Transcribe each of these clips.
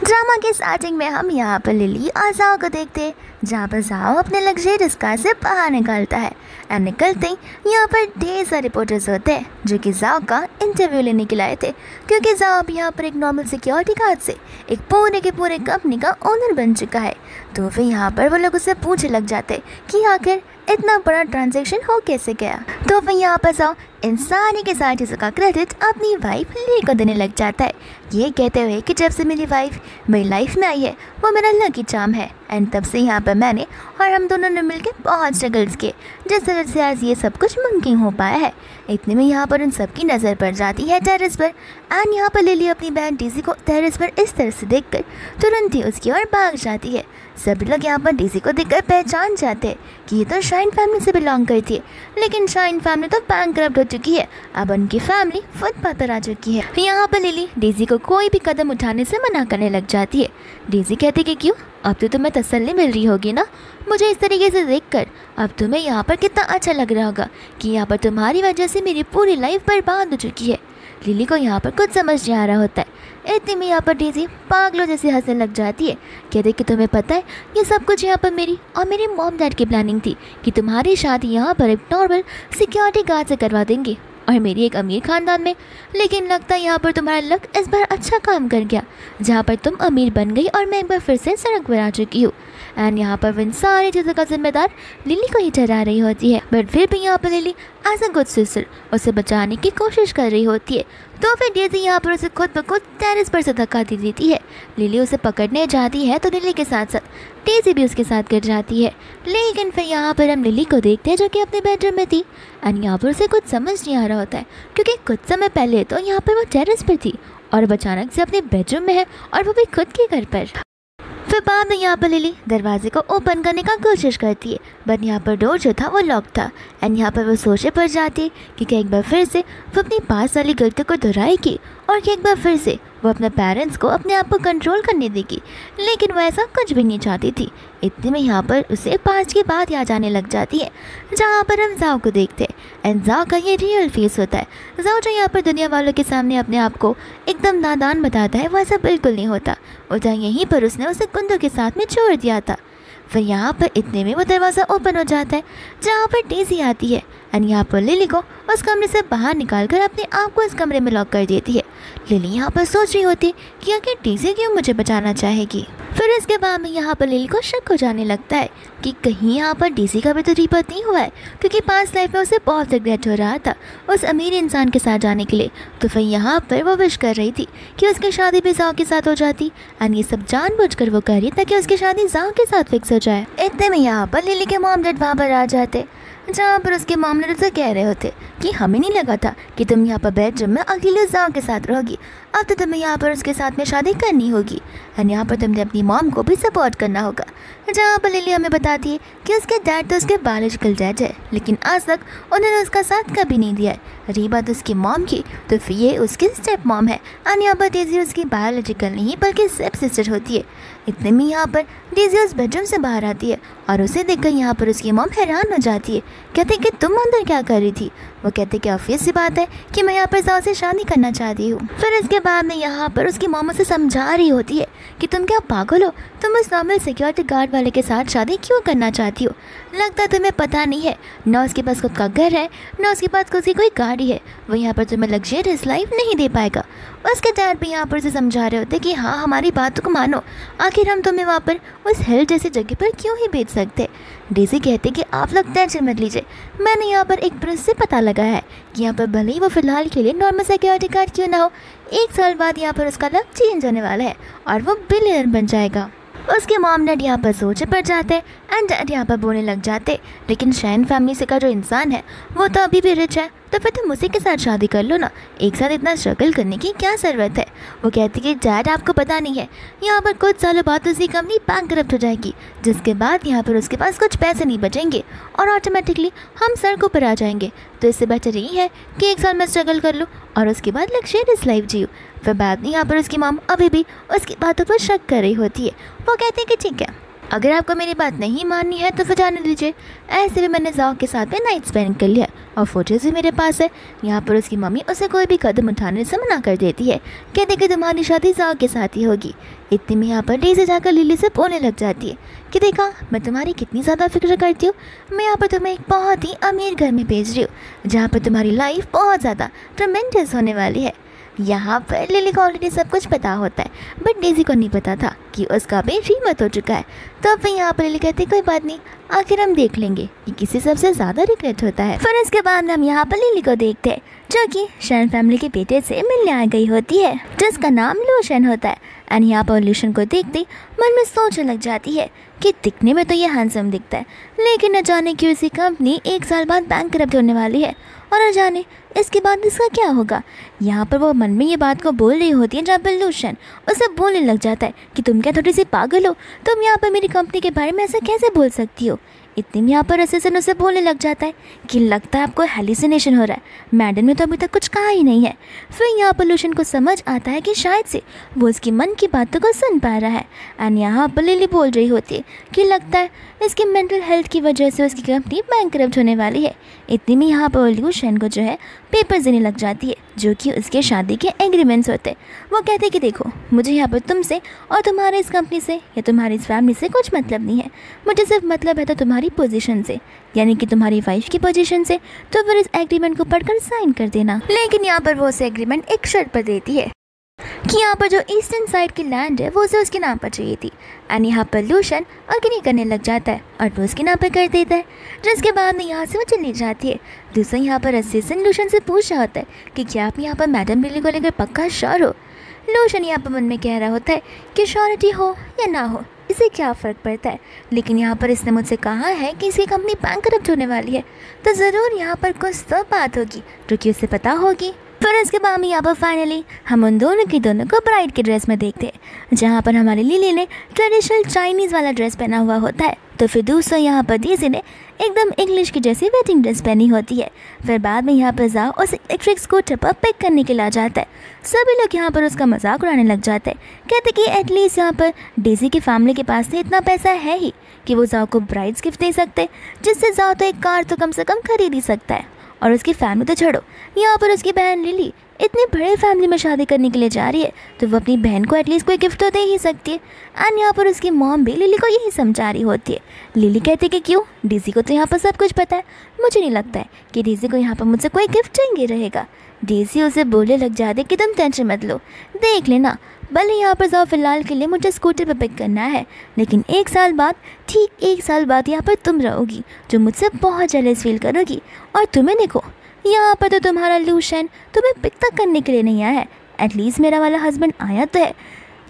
Drama के starting में हम यहाँ पर लिली और जाओ को देखते हैं, जहाँ पर जाओ अपने लग्जरियस कार से बाहर निकलता है। एंड निकलते ही यहाँ पर ढेर सारे रिपोर्टर्स होते हैं जो कि जाओ का इंटरव्यू लेने के लिए आए थे, क्योंकि जाओ अब यहाँ पर एक नॉर्मल सिक्योरिटी गार्ड से एक पूरे के पूरे कंपनी का ओनर बन चुका है। तो फिर यहाँ पर वो लोग उससे पूछने लग जाते कि आखिर इतना बड़ा ट्रांजैक्शन हो कैसे गया। तो फिर यहाँ पर जाओ इन सारी के सारी चीज़ों का क्रेडिट अपनी वाइफ लिली को देने लग जाता है, ये कहते हुए कि जब से मेरी वाइफ मेरी लाइफ में आई है वो मेरा लकी चार्म है। एंड तब से यहाँ पर मैंने और हम दोनों ने मिलकर बहुत स्ट्रगल्स किए, जिस वजह से आज ये सब कुछ मुमकिन हो पाया है। इतने में यहाँ पर उन सबकी नज़र पड़ जाती है टेरेस पर। एंड यहाँ पर लिली अपनी बहन डेज़ी को टेरेस पर इस तरह से देखकर तुरंत ही उसकी ओर भाग जाती है। सभी लोग यहाँ पर डेज़ी को देखकर पहचान जाते हैं कि ये तो शाइन फैमिली से बिलोंग करती है, लेकिन शाइन फैमिली तो बैंकरप्ट हो चुकी है, अब उनकी फैमिली फुटपाथ पर आ चुकी है। यहाँ पर लिली डेज़ी को कोई भी कदम उठाने से मना करने लग जाती है। डेज़ी कहती कि क्यों, अब तो तुम्हें तसल्ली मिल रही होगी ना मुझे इस तरीके से देखकर। अब तुम्हें यहाँ पर कितना अच्छा लग रहा होगा कि यहाँ पर तुम्हारी वजह से मेरी पूरी लाइफ बर्बाद हो चुकी है। लिली को यहाँ पर कुछ समझ नहीं आ रहा होता है। इतने में यहाँ पर डेज़ी पागलों जैसे हंसने लग जाती है। कहते कि तुम्हें पता है ये सब कुछ यहाँ पर मेरी और मेरे मॉम डैड की प्लानिंग थी कि तुम्हारी शादी यहाँ पर एक नॉर्मल सिक्योरिटी गार्ड से करवा देंगे और मेरी एक अमीर ख़ानदान में। लेकिन लगता है यहाँ पर तुम्हारा लक इस बार अच्छा काम कर गया, जहाँ पर तुम अमीर बन गई और मैं एक बार फिर से सड़क पर आ चुकी हूँ। एंड यहाँ पर इन सारी चीज़ों का जिम्मेदार लिली को ही ठहरा रही होती है। बट फिर भी यहाँ पर Lily as a good sister उसे बचाने की कोशिश कर रही होती है। तो फिर डेज़ी यहाँ पर उसे खुद ब खुद टेरेस पर से धक्का दे देती है। लिली उसे पकड़ने जाती है तो लिली के साथ साथ डेज़ी भी उसके साथ गिर जाती है। लेकिन फिर यहाँ पर हम लिली को देखते हैं जो कि अपने बेडरूम में थी। एंड यहाँ पर उसे कुछ समझ नहीं आ रहा होता है, क्योंकि कुछ समय पहले तो यहाँ पर वो टेरेस पर थी और अब अचानक से अपने बेडरूम में है, और वो भी खुद के घर पर। फिर बाद में यहाँ पर लिली दरवाजे को ओपन करने का कोशिश करती है, बट यहाँ पर डोर जो था वो लॉक था। एंड यहाँ पर वो सोचे पड़ जाती है कि एक बार फिर से वो अपनी पास वाली गलती को दोहराएगी और कि एक बार फिर से वो अपने पेरेंट्स को अपने आप को कंट्रोल करने देगी। लेकिन वो ऐसा कुछ भी नहीं चाहती थी। इतने में यहाँ पर उसे पास की बात याद आने लग जाती है, जहाँ पर हम जाओ को देखते हैं। एंड जाओ का ये रियल फेस होता है। जाओ जो यहाँ पर दुनिया वालों के सामने अपने आप को एकदम नादान बताता है, वो ऐसा बिल्कुल नहीं होता। उधर यहीं पर उसने उसे कुंदों के साथ में छोड़ दिया था। फिर यहाँ पर इतने में वो दरवाज़ा ओपन हो जाता है, जहाँ पर डेज़ी आती है। एंड यहाँ पर लिली को उस कमरे से बाहर निकालकर अपने आप को इस कमरे में लॉक कर देती है। लिली यहाँ पर सोच रही होती है कि आखिर डेज़ी क्यों मुझे बचाना चाहेगी। फिर इसके बाद में यहाँ पर लिली को शक हो जाने लगता है कि कहीं यहाँ पर डेज़ी का भी तो रीबर्थ नहीं हुआ है, क्योंकि पास्ट लाइफ में उसे बहुत रिग्रेट हो रहा था उस अमीर इंसान के साथ जाने के लिए। तो फिर यहाँ पर वो विश कर रही थी कि उसकी शादी भी जाओ के साथ हो जाती। एंड ये सब जानबूझकर वो करी ताकि उसकी शादी जाओ के साथ फिक्स हो जाए। इतने में यहाँ पर लिली के मॉम डैड वहाँ पर आ जाते, जहाँ पर उसके मॉम डैड से कह रहे होते कि हमें नहीं लगा था कि तुम यहाँ पर बेडरूम में अकेले जाओ के साथ रहोगी, अब तो तुम्हें यहाँ पर उसके साथ में शादी करनी होगी। एंड यहाँ पर तुमने अपनी मॉम को भी सपोर्ट करना होगा। जहाँ पर लिली हमें बताती है कि उसके डैड तो उसके बायोलॉजिकल डैड है, लेकिन आज तक उन्होंने उसका साथ कभी नहीं दिया है। रही बात उसकी मॉम की, तो फिर ये उसकी स्टेप मॉम है। एंड यहाँ पर डेज़ी उसकी बायोलॉजिकल नहीं बल्कि स्टेप सिस्टर होती है। इतने में यहाँ पर डेज़ी उस बेडरूम से बाहर आती है और उसे देखकर यहाँ पर उसकी मॉम हैरान हो जाती है। कहते कि तुम अंदर क्या कर रही थी। वो कहते कि ऑब्वियस सी बात है कि मैं यहाँ पर जाओ से शादी करना चाहती हूँ। फिर इसके बाद में यहाँ पर उसकी मॉम उसे समझा रही होती है कि तुम क्या पागल हो, तुम उस नॉर्मल सिक्योरिटी गार्ड वाले के साथ शादी क्यों करना चाहती हो। लगता है तुम्हें पता नहीं है, ना उसके पास खुद का घर है, ना उसके पास उसकी कोई गाड़ी है। वो यहाँ पर तुम्हें लग्जरियस लाइफ नहीं दे पाएगा। उसके डैड भी यहाँ पर उसे समझा रहे होते कि हाँ हमारी बातों को मानो, आखिर हम तुम्हें वहाँ पर उस हेल जैसी जगह पर क्यों ही भेज सकते। डेज़ी कहते कि आप लोग टेंशन मत लीजिए, मैंने यहाँ पर एक प्रिंस से पता लगा है कि यहाँ पर भले ही वो फिलहाल के लिए नॉर्मल सिक्योरिटी गार्ड क्यों ना हो, 1 साल बाद यहाँ पर उसका लक चेंज होने वाला है और वो बिलियनर बन जाएगा। उसके मॉम डैड यहाँ पर सोचे पड़ जाते एंड डैड यहाँ पर बोलने लग जाते, लेकिन शाइन फैमिली से का जो इंसान है वो तो अभी भी रिच है, तो फिर तुम उसी के साथ शादी कर लो ना, एक साथ इतना स्ट्रगल करने की क्या ज़रूरत है। वो कहती कि डैड आपको पता नहीं है, यहाँ पर कुछ सालों बाद उसकी कंपनी बैंकरप्ट हो जाएगी, जिसके बाद यहाँ पर उसके पास कुछ पैसे नहीं बचेंगे और ऑटोमेटिकली हम सड़कों पर आ जाएंगे। तो इससे बेटर यही है कि 1 साल में स्ट्रगल कर लूँ और उसके बाद लग्जरियस लाइफ जीऊँ। फिर बाद में यहाँ पर उसकी मॉम अभी भी उसकी बातों पर शक कर रही होती है। वो कहते हैं कि ठीक है, अगर आपको मेरी बात नहीं माननी है तो फिर जाने दीजिए। ऐसे भी मैंने जाओ के साथ में नाइट स्पेंड कर लिया और फोटोज़ भी मेरे पास है। यहाँ पर उसकी मम्मी उसे कोई भी कदम उठाने से मना कर देती है, कहते कि तुम्हारी शादी जाओ के साथ ही होगी। इतने में यहाँ पर डेज़ी जाकर लिली से बोलने लग जाती है कि देखा मैं तुम्हारी कितनी ज़्यादा फिक्र करती हूँ। मैं यहाँ पर तुम्हें एक बहुत ही अमीर घर में भेज रही हूँ जहाँ पर तुम्हारी लाइफ बहुत ज़्यादा ट्रेमेंडस होने वाली है। यहाँ पर लिली को ऑलरेडी सब कुछ पता होता है, बट डेज़ी को नहीं पता था कि उसका भी रीमत हो चुका है। तो फिर यहाँ पर लिली कहती कोई बात नहीं, आखिर हम देख लेंगे कि किसी सबसे ज़्यादा रिग्रेट होता है। फिर उसके बाद हम यहाँ पर लिली को देखते हैं जो कि शैन फैमिली के बेटे से मिलने आ गई होती है जिसका नाम लूशन होता है। एंड यहाँ पर लूशन को देखते मन में सोचने लग जाती है कि दिखने में तो ये हैंडसम दिखता है, लेकिन न जाने क्यों इसकी कंपनी 1 साल बाद बैंकरप्ट होने वाली है और न जाने इसके बाद इसका क्या होगा। यहाँ पर वो मन में ये बात को बोल रही होती है जहाँ पर लूशन उसे बोलने लग जाता है कि तुम क्या थोड़ी सी पागल हो, तुम यहाँ पर मेरी कंपनी के बारे में ऐसा कैसे बोल सकती हो। इतने में यहाँ पर असिस्टेंट उसे बोलने लग जाता है कि लगता है आपको हेलुसिनेशन हो रहा है, मैडम ने तो अभी तक कुछ कहा ही नहीं है। फिर यहाँ पर लूशन को समझ आता है कि शायद से वो उसकी मन की बातों को सुन पा रहा है। एंड यहाँ पर लिली बोल रही होती है कि लगता है इसकी मेंटल हेल्थ की वजह से उसकी कंपनी बैंकरप्ट होने वाली है। इतने में यहाँ पर लूशन को जो है पेपर्स देने लग जाती है जो कि उसके शादी के एग्रीमेंट्स होते हैं। वो कहते हैं कि देखो मुझे यहाँ पर तुमसे और तुम्हारे इस कंपनी से या तुम्हारी इस फैमिली से कुछ मतलब नहीं है, मुझे सिर्फ मतलब है तो तुम्हारी पोजीशन से, यानी कि तुम्हारी वाइफ की पोजीशन से। तो फिर इस एग्रीमेंट को पढ़कर साइन कर देना। लेकिन यहाँ पर वो उसे एग्रीमेंट एक शर्त पर देती है कि यहाँ पर जो ईस्टर्न साइड की लैंड है वो उसे उसके नाम पर चाहिए थी। एंड यहाँ पर लूशन अग्नि करने लग जाता है और वो उसके नाम पर कर देता है, जिसके बाद में यहाँ से वो चली जाती है। दूसरा यहाँ पर असिस्टेंट लूशन से पूछ रहा होता है कि क्या आप यहाँ पर मैडम लिली को लेकर पक्का श्योर हो। लूशन यहाँ पर मन में कह रहा होता है कि श्योरिटी हो या ना हो इसे क्या फ़र्क पड़ता है, लेकिन यहाँ पर इसने मुझसे कहा है कि इसकी कंपनी बैंकरप्ट होने वाली है तो ज़रूर यहाँ पर कुछ तो बात होगी जो कि उसे पता होगी। फिर इसके बाद में यहाँ पर फाइनली हम उन दोनों को ब्राइड के ड्रेस में देखते हैं जहाँ पर हमारी लिली ने ट्रेडिशनल चाइनीज़ वाला ड्रेस पहना हुआ होता है, तो फिर दूसरा यहाँ पर डेज़ी ने एकदम इंग्लिश की जैसी वेडिंग ड्रेस पहनी होती है। फिर बाद में यहाँ पर जाओ उस इलेक्ट्रिक स्कूटर पर पिक करने के लिए आ जाता है। सभी लोग यहाँ पर उसका मजाक उड़ाने लग जाते हैं, कहते कि एटलीस्ट यहाँ पर डेज़ी की फैमिली के पास से इतना पैसा है ही कि वो जाओ को ब्राइड्स गिफ्ट दे सकते, जिससे जाओ तो एक कार तो कम से कम खरीद ही सकता है। और उसकी फैमिली तो छोड़ो, यहाँ पर उसकी बहन लिली इतनी बड़े फैमिली में शादी करने के लिए जा रही है तो वो अपनी बहन को एटलीस्ट कोई गिफ्ट तो दे ही सकती है। एंड यहाँ पर उसकी मॉम भी लिली को यही समझा रही होती है। लिली कहती कि क्यों, डेज़ी को तो यहाँ पर सब कुछ पता है, मुझे नहीं लगता है कि डेज़ी को यहाँ पर मुझसे कोई गिफ्ट चाहिए रहेगा। डेज़ी उसे बोलने लग जाते कि तुम टेंशन मत लो, देख लेना, भले यहाँ पर जाओ फिलहाल के लिए मुझे स्कूटर पर पिक करना है, लेकिन 1 साल बाद, ठीक 1 साल बाद यहाँ पर तुम रहोगी जो मुझसे बहुत जेलस फील करोगी। और तुम्हें देखो यहाँ पर तो तुम्हारा लूशन तुम्हें पिक तक करने के लिए नहीं आया है, एटलीस्ट मेरा वाला हस्बैंड आया तो है।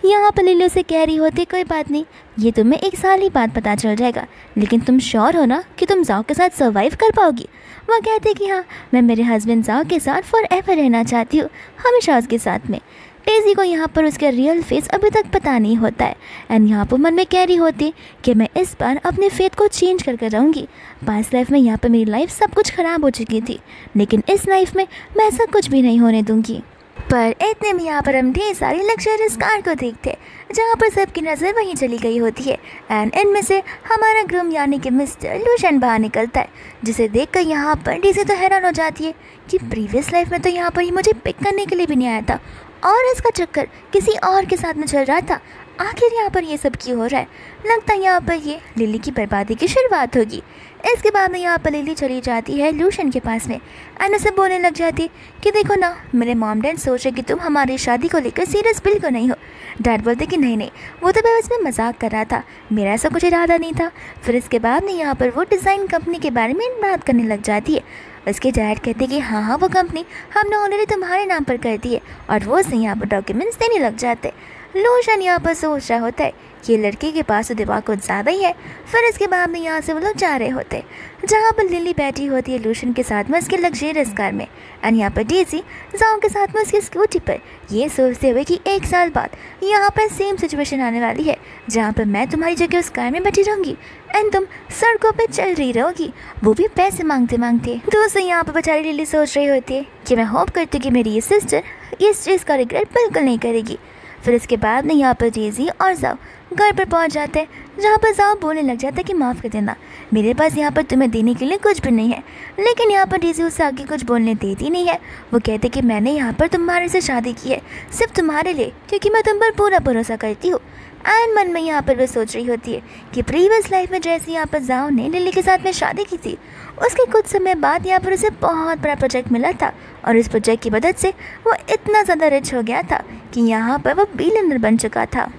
यहाँ पर लिली से कह रही होती कोई बात नहीं, ये तुम्हें 1 साल ही बाद पता चल जाएगा, लेकिन तुम श्योर हो ना कि तुम जाओ के साथ सर्वाइव कर पाओगी। वह कहते कि हाँ, मैं मेरे हस्बैंड जाओ के साथ फॉर एवर रहना चाहती हूँ, हमेशा उसके साथ में। डेज़ी को यहाँ पर उसका रियल फेस अभी तक पता नहीं होता है। एंड यहाँ पर मन में कह रही होती कि मैं इस बार अपने फेथ को चेंज करके रहूँगी। पास्ट लाइफ में यहाँ पर मेरी लाइफ सब कुछ ख़राब हो चुकी थी, लेकिन इस लाइफ में मैं ऐसा कुछ भी नहीं होने दूँगी। पर इतने में यहाँ पर हम ढेर सारी लग्जरियस कार को देखते जहाँ पर सबकी नज़र वहीं चली गई होती है। एंड इनमें से हमारा ग्रूम यानी कि मिस्टर लूशन बाहर निकलता है, जिसे देखकर यहाँ पर डेज़ी तो हैरान हो जाती है कि प्रीवियस लाइफ में तो यहाँ पर ही मुझे पिक करने के लिए भी नहीं आया था और इसका चक्कर किसी और के साथ में चल रहा था। आखिर यहाँ पर ये सब क्यों हो रहा है? लगता है यहाँ पर ये लिली की बर्बादी की शुरुआत होगी। इसके बाद में यहाँ पर लिली चली जाती है लूशन के पास में एंड उसे बोलने लग जाती कि देखो ना, मेरे मॉम डैड सोच रहे कि तुम हमारी शादी को लेकर सीरियस बिल्कुल नहीं हो। डैड बोलते कि नहीं, वो तो मैं उसमें मजाक कर रहा था, मेरा ऐसा कुछ इरादा नहीं था। फिर इसके बाद में यहाँ पर वो डिज़ाइन कंपनी के बारे में बात करने लग जाती है। उसके डैड कहते कि हाँ, वो कंपनी हमने ऑलरेडी तुम्हारे नाम पर कर दी है और वो उसे यहाँ पर डॉक्यूमेंट्स देने लग जाते। लूशन यहाँ पर सोच रहा होता है कि लड़के के पास तो दिमाग कुछ ज़्यादा ही है। फिर इसके बाद में यहाँ से वो लोग जा रहे होते जहाँ पर लिली बैठी होती है लूशन के साथ में उसके लग्जरियस कार में। एंड यहाँ पर डेज़ी जाओ के साथ में उसकी स्कूटी पर ये सोचते हुए कि 1 साल बाद यहाँ पर सेम सिचुएशन आने वाली है जहाँ पर मैं तुम्हारी जगह उस कार में बैठी रहूँगी एंड तुम सड़कों पे चल रही रहोगी, वो भी पैसे मांगते मांगते। दोस्तों यहाँ पर बेचारी लिली सोच रही होती है कि मैं होप करती हूँ कि मेरी ये सिस्टर इस चीज़ का रिग्रेट बिल्कुल नहीं करेगी। फिर इसके बाद में यहाँ पर डेज़ी और जाओ घर पर पहुंच जाते हैं, जहाँ पर जाओ बोलने लग जाता है कि माफ़ कर देना, मेरे पास यहाँ पर तुम्हें देने के लिए कुछ भी नहीं है। लेकिन यहाँ पर डेज़ी उससे आगे कुछ बोलने देती नहीं है। वो कहते कि मैंने यहाँ पर तुम्हारे से शादी की है सिर्फ तुम्हारे लिए, क्योंकि मैं तुम पर पूरा भरोसा करती हूँ। एंड मन में यहाँ पर वो सोच रही होती है कि प्रीवियस लाइफ में जैसे यहाँ पर जाओ ने लिली के साथ में शादी की थी, उसके कुछ समय बाद यहाँ पर उसे बहुत बड़ा प्रोजेक्ट मिला था, और इस प्रोजेक्ट की मदद से वो इतना ज़्यादा रिच हो गया था कि यहाँ पर वो बिलियनर बन चुका था।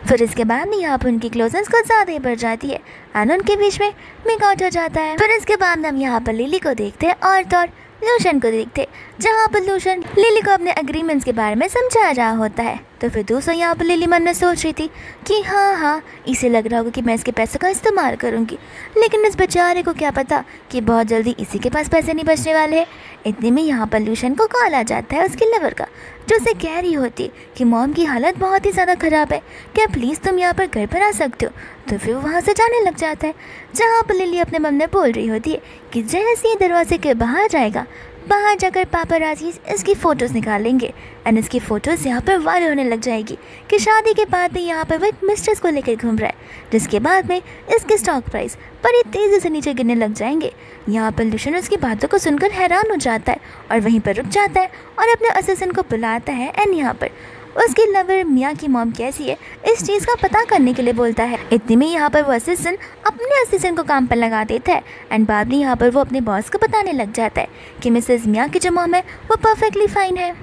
फिर इसके बाद में यहाँ पर उनकी क्लोजनेस कुछ ज़्यादा ही बढ़ जाती है एंड उनके बीच में मेकआउट हो जाता है। फिर इसके बाद हम यहाँ पर लिली को देखते हैं और तो और लूशन को देखते, जहाँ पर लूशन लिली को अपने एग्रीमेंट्स के बारे में समझा रहा होता है। तो फिर दूसरा यहाँ पर लिली मन में सोच रही थी कि हाँ इसे लग रहा होगा कि मैं इसके पैसों का इस्तेमाल करूँगी, लेकिन इस बेचारे को क्या पता कि बहुत जल्दी इसी के पास पैसे नहीं बचने वाले हैं। इतने में यहाँ पर लूशन को कॉल आ जाता है उसके लवर का, जो उसे कह रही होती कि मॉम की हालत बहुत ही ज़्यादा ख़राब है, क्या प्लीज़ तुम यहाँ पर घर पर आ सकते हो। तो फिर वो वहाँ से जाने लग जाता है, जहाँ पर लिली अपने मन में बोल रही होती है कि जैसे ही दरवाजे के बाहर जाएगा, बाहर जाकर पापाराज़ी इसकी फ़ोटोज़ निकालेंगे एंड इसकी फ़ोटोज़ यहाँ पर वायरल होने लग जाएगी कि शादी के बाद भी यहाँ पर वो एक मिस्ट्रेस को लेकर घूम रहा है, जिसके बाद में इसके स्टॉक प्राइस बड़ी तेज़ी से नीचे गिरने लग जाएंगे। यहाँ पर लूशन उसकी बातों को सुनकर हैरान हो जाता है और वहीं पर रुक जाता है और अपने असिस्टेंट को बुलाता है एंड यहाँ पर उसकी लवर मियाँ की मॉम कैसी है इस चीज़ का पता करने के लिए बोलता है। इतने में यहाँ पर वो असिस्टेंट अपने असिस्टेंट को काम पर लगा देता है एंड बाद में यहाँ पर वो अपने बॉस को बताने लग जाता है कि मिसेस मियाँ की जो मॉम है वो परफेक्टली फाइन है।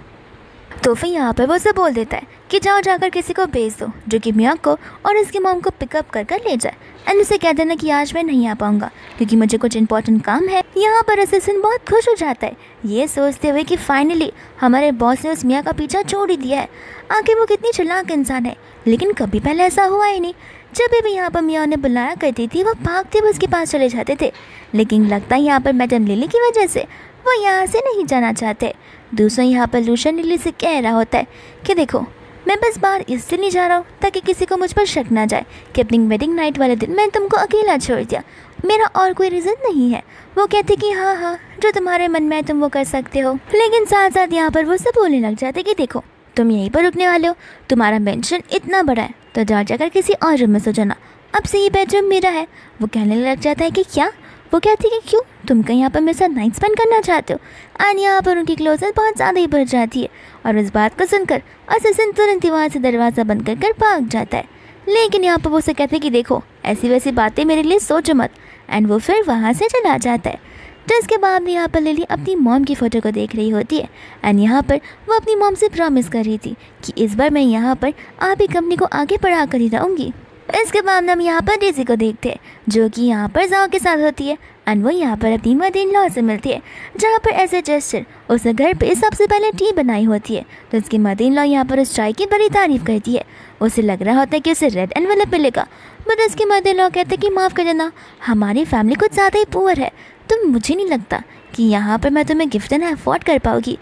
तो फिर यहाँ पर वो उसे बोल देता है कि जाओ जाकर किसी को भेज दो जो कि मियाँ को और इसकी मॉम को पिकअप कर ले जाए एंड उसे कह देना कि आज मैं नहीं आ पाऊँगा क्योंकि मुझे कुछ इंपॉर्टेंट काम है। यहाँ पर असिस्टेंट बहुत खुश हो जाता है ये सोचते हुए कि फाइनली हमारे बॉस ने उस मियाँ का पीछा छोड़ ही दिया है। आखिर वो कितनी चालाक इंसान है, लेकिन कभी पहले ऐसा हुआ ही नहीं। जब भी यहाँ पर मियाँ उन्हें बुलाया करती थी वो भागते हुए उसके पास चले जाते थे, लेकिन लगता है यहाँ पर मैडम लिली की वजह से वो यहाँ से नहीं जाना चाहते। दूसरा यहाँ पर लूशन लिली से कह रहा होता है कि देखो मैं बस बाहर इसलिए नहीं जा रहा हूँ ताकि किसी को मुझ पर शक ना जाए कि अपनी वेडिंग नाइट वाले दिन मैंने तुमको अकेला छोड़ दिया, मेरा और कोई रीज़न नहीं है। वो कहते कि हाँ जो तुम्हारे मन में है तुम वो कर सकते हो, लेकिन साथ साथ यहाँ पर वो सब बोलने लग जाते कि देखो तुम यहीं पर रुकने वाले हो, तुम्हारा मेंशन इतना बड़ा है तो जाकर किसी और रूम में सो जाना, अब से ये बेडरूम मेरा है। वो कहने लग जाता है कि क्या? वो कहती है कि क्यों तुम कहीं यहाँ पर मेरे साथ नाइट स्पेंड करना चाहते हो। एंड यहाँ पर उनकी क्लोजनेस बहुत ज़्यादा ही बढ़ जाती है और इस बात को सुनकर असिस्टेंट तुरंत ही वहाँ से दरवाज़ा बंद कर भाग जाता है। लेकिन यहाँ पर वो उसे कहते हैं कि देखो ऐसी वैसी बातें मेरे लिए सोचो मत, एंड वो फिर वहाँ से चला जाता है। जिसके बाद में यहाँ पर लिली अपनी मॉम की फ़ोटो को देख रही होती है एंड यहाँ पर वो अपनी मॉम से प्रॉमिस कर रही थी कि इस बार मैं यहाँ पर आप ही कंपनी को आगे बढ़ा कर ही रहूँगी। इसके बाद हम यहाँ पर डेज़ी को देखते हैं जो कि यहाँ पर जाओ के साथ होती है एंड वो यहाँ पर अपनी मदर इन लॉ से मिलती है, जहाँ पर एज ए जेस्चर उसे घर पे सबसे पहले टी बनाई होती है। तो उसकी मदर इन लॉ यहाँ पर उस चाय की बड़ी तारीफ़ करती है। उसे लग रहा होता है कि उसे रेड एनवेलप मिलेगा, बट उसकी मदर इन लॉ कहते हैं कि माफ़ कर देना हमारी फैमिली कुछ ज़्यादा ही पुअर है, तो मुझे नहीं लगता कि यहाँ पर मैं तुम्हें गिफ्ट देना अफोर्ड कर पाऊँगी।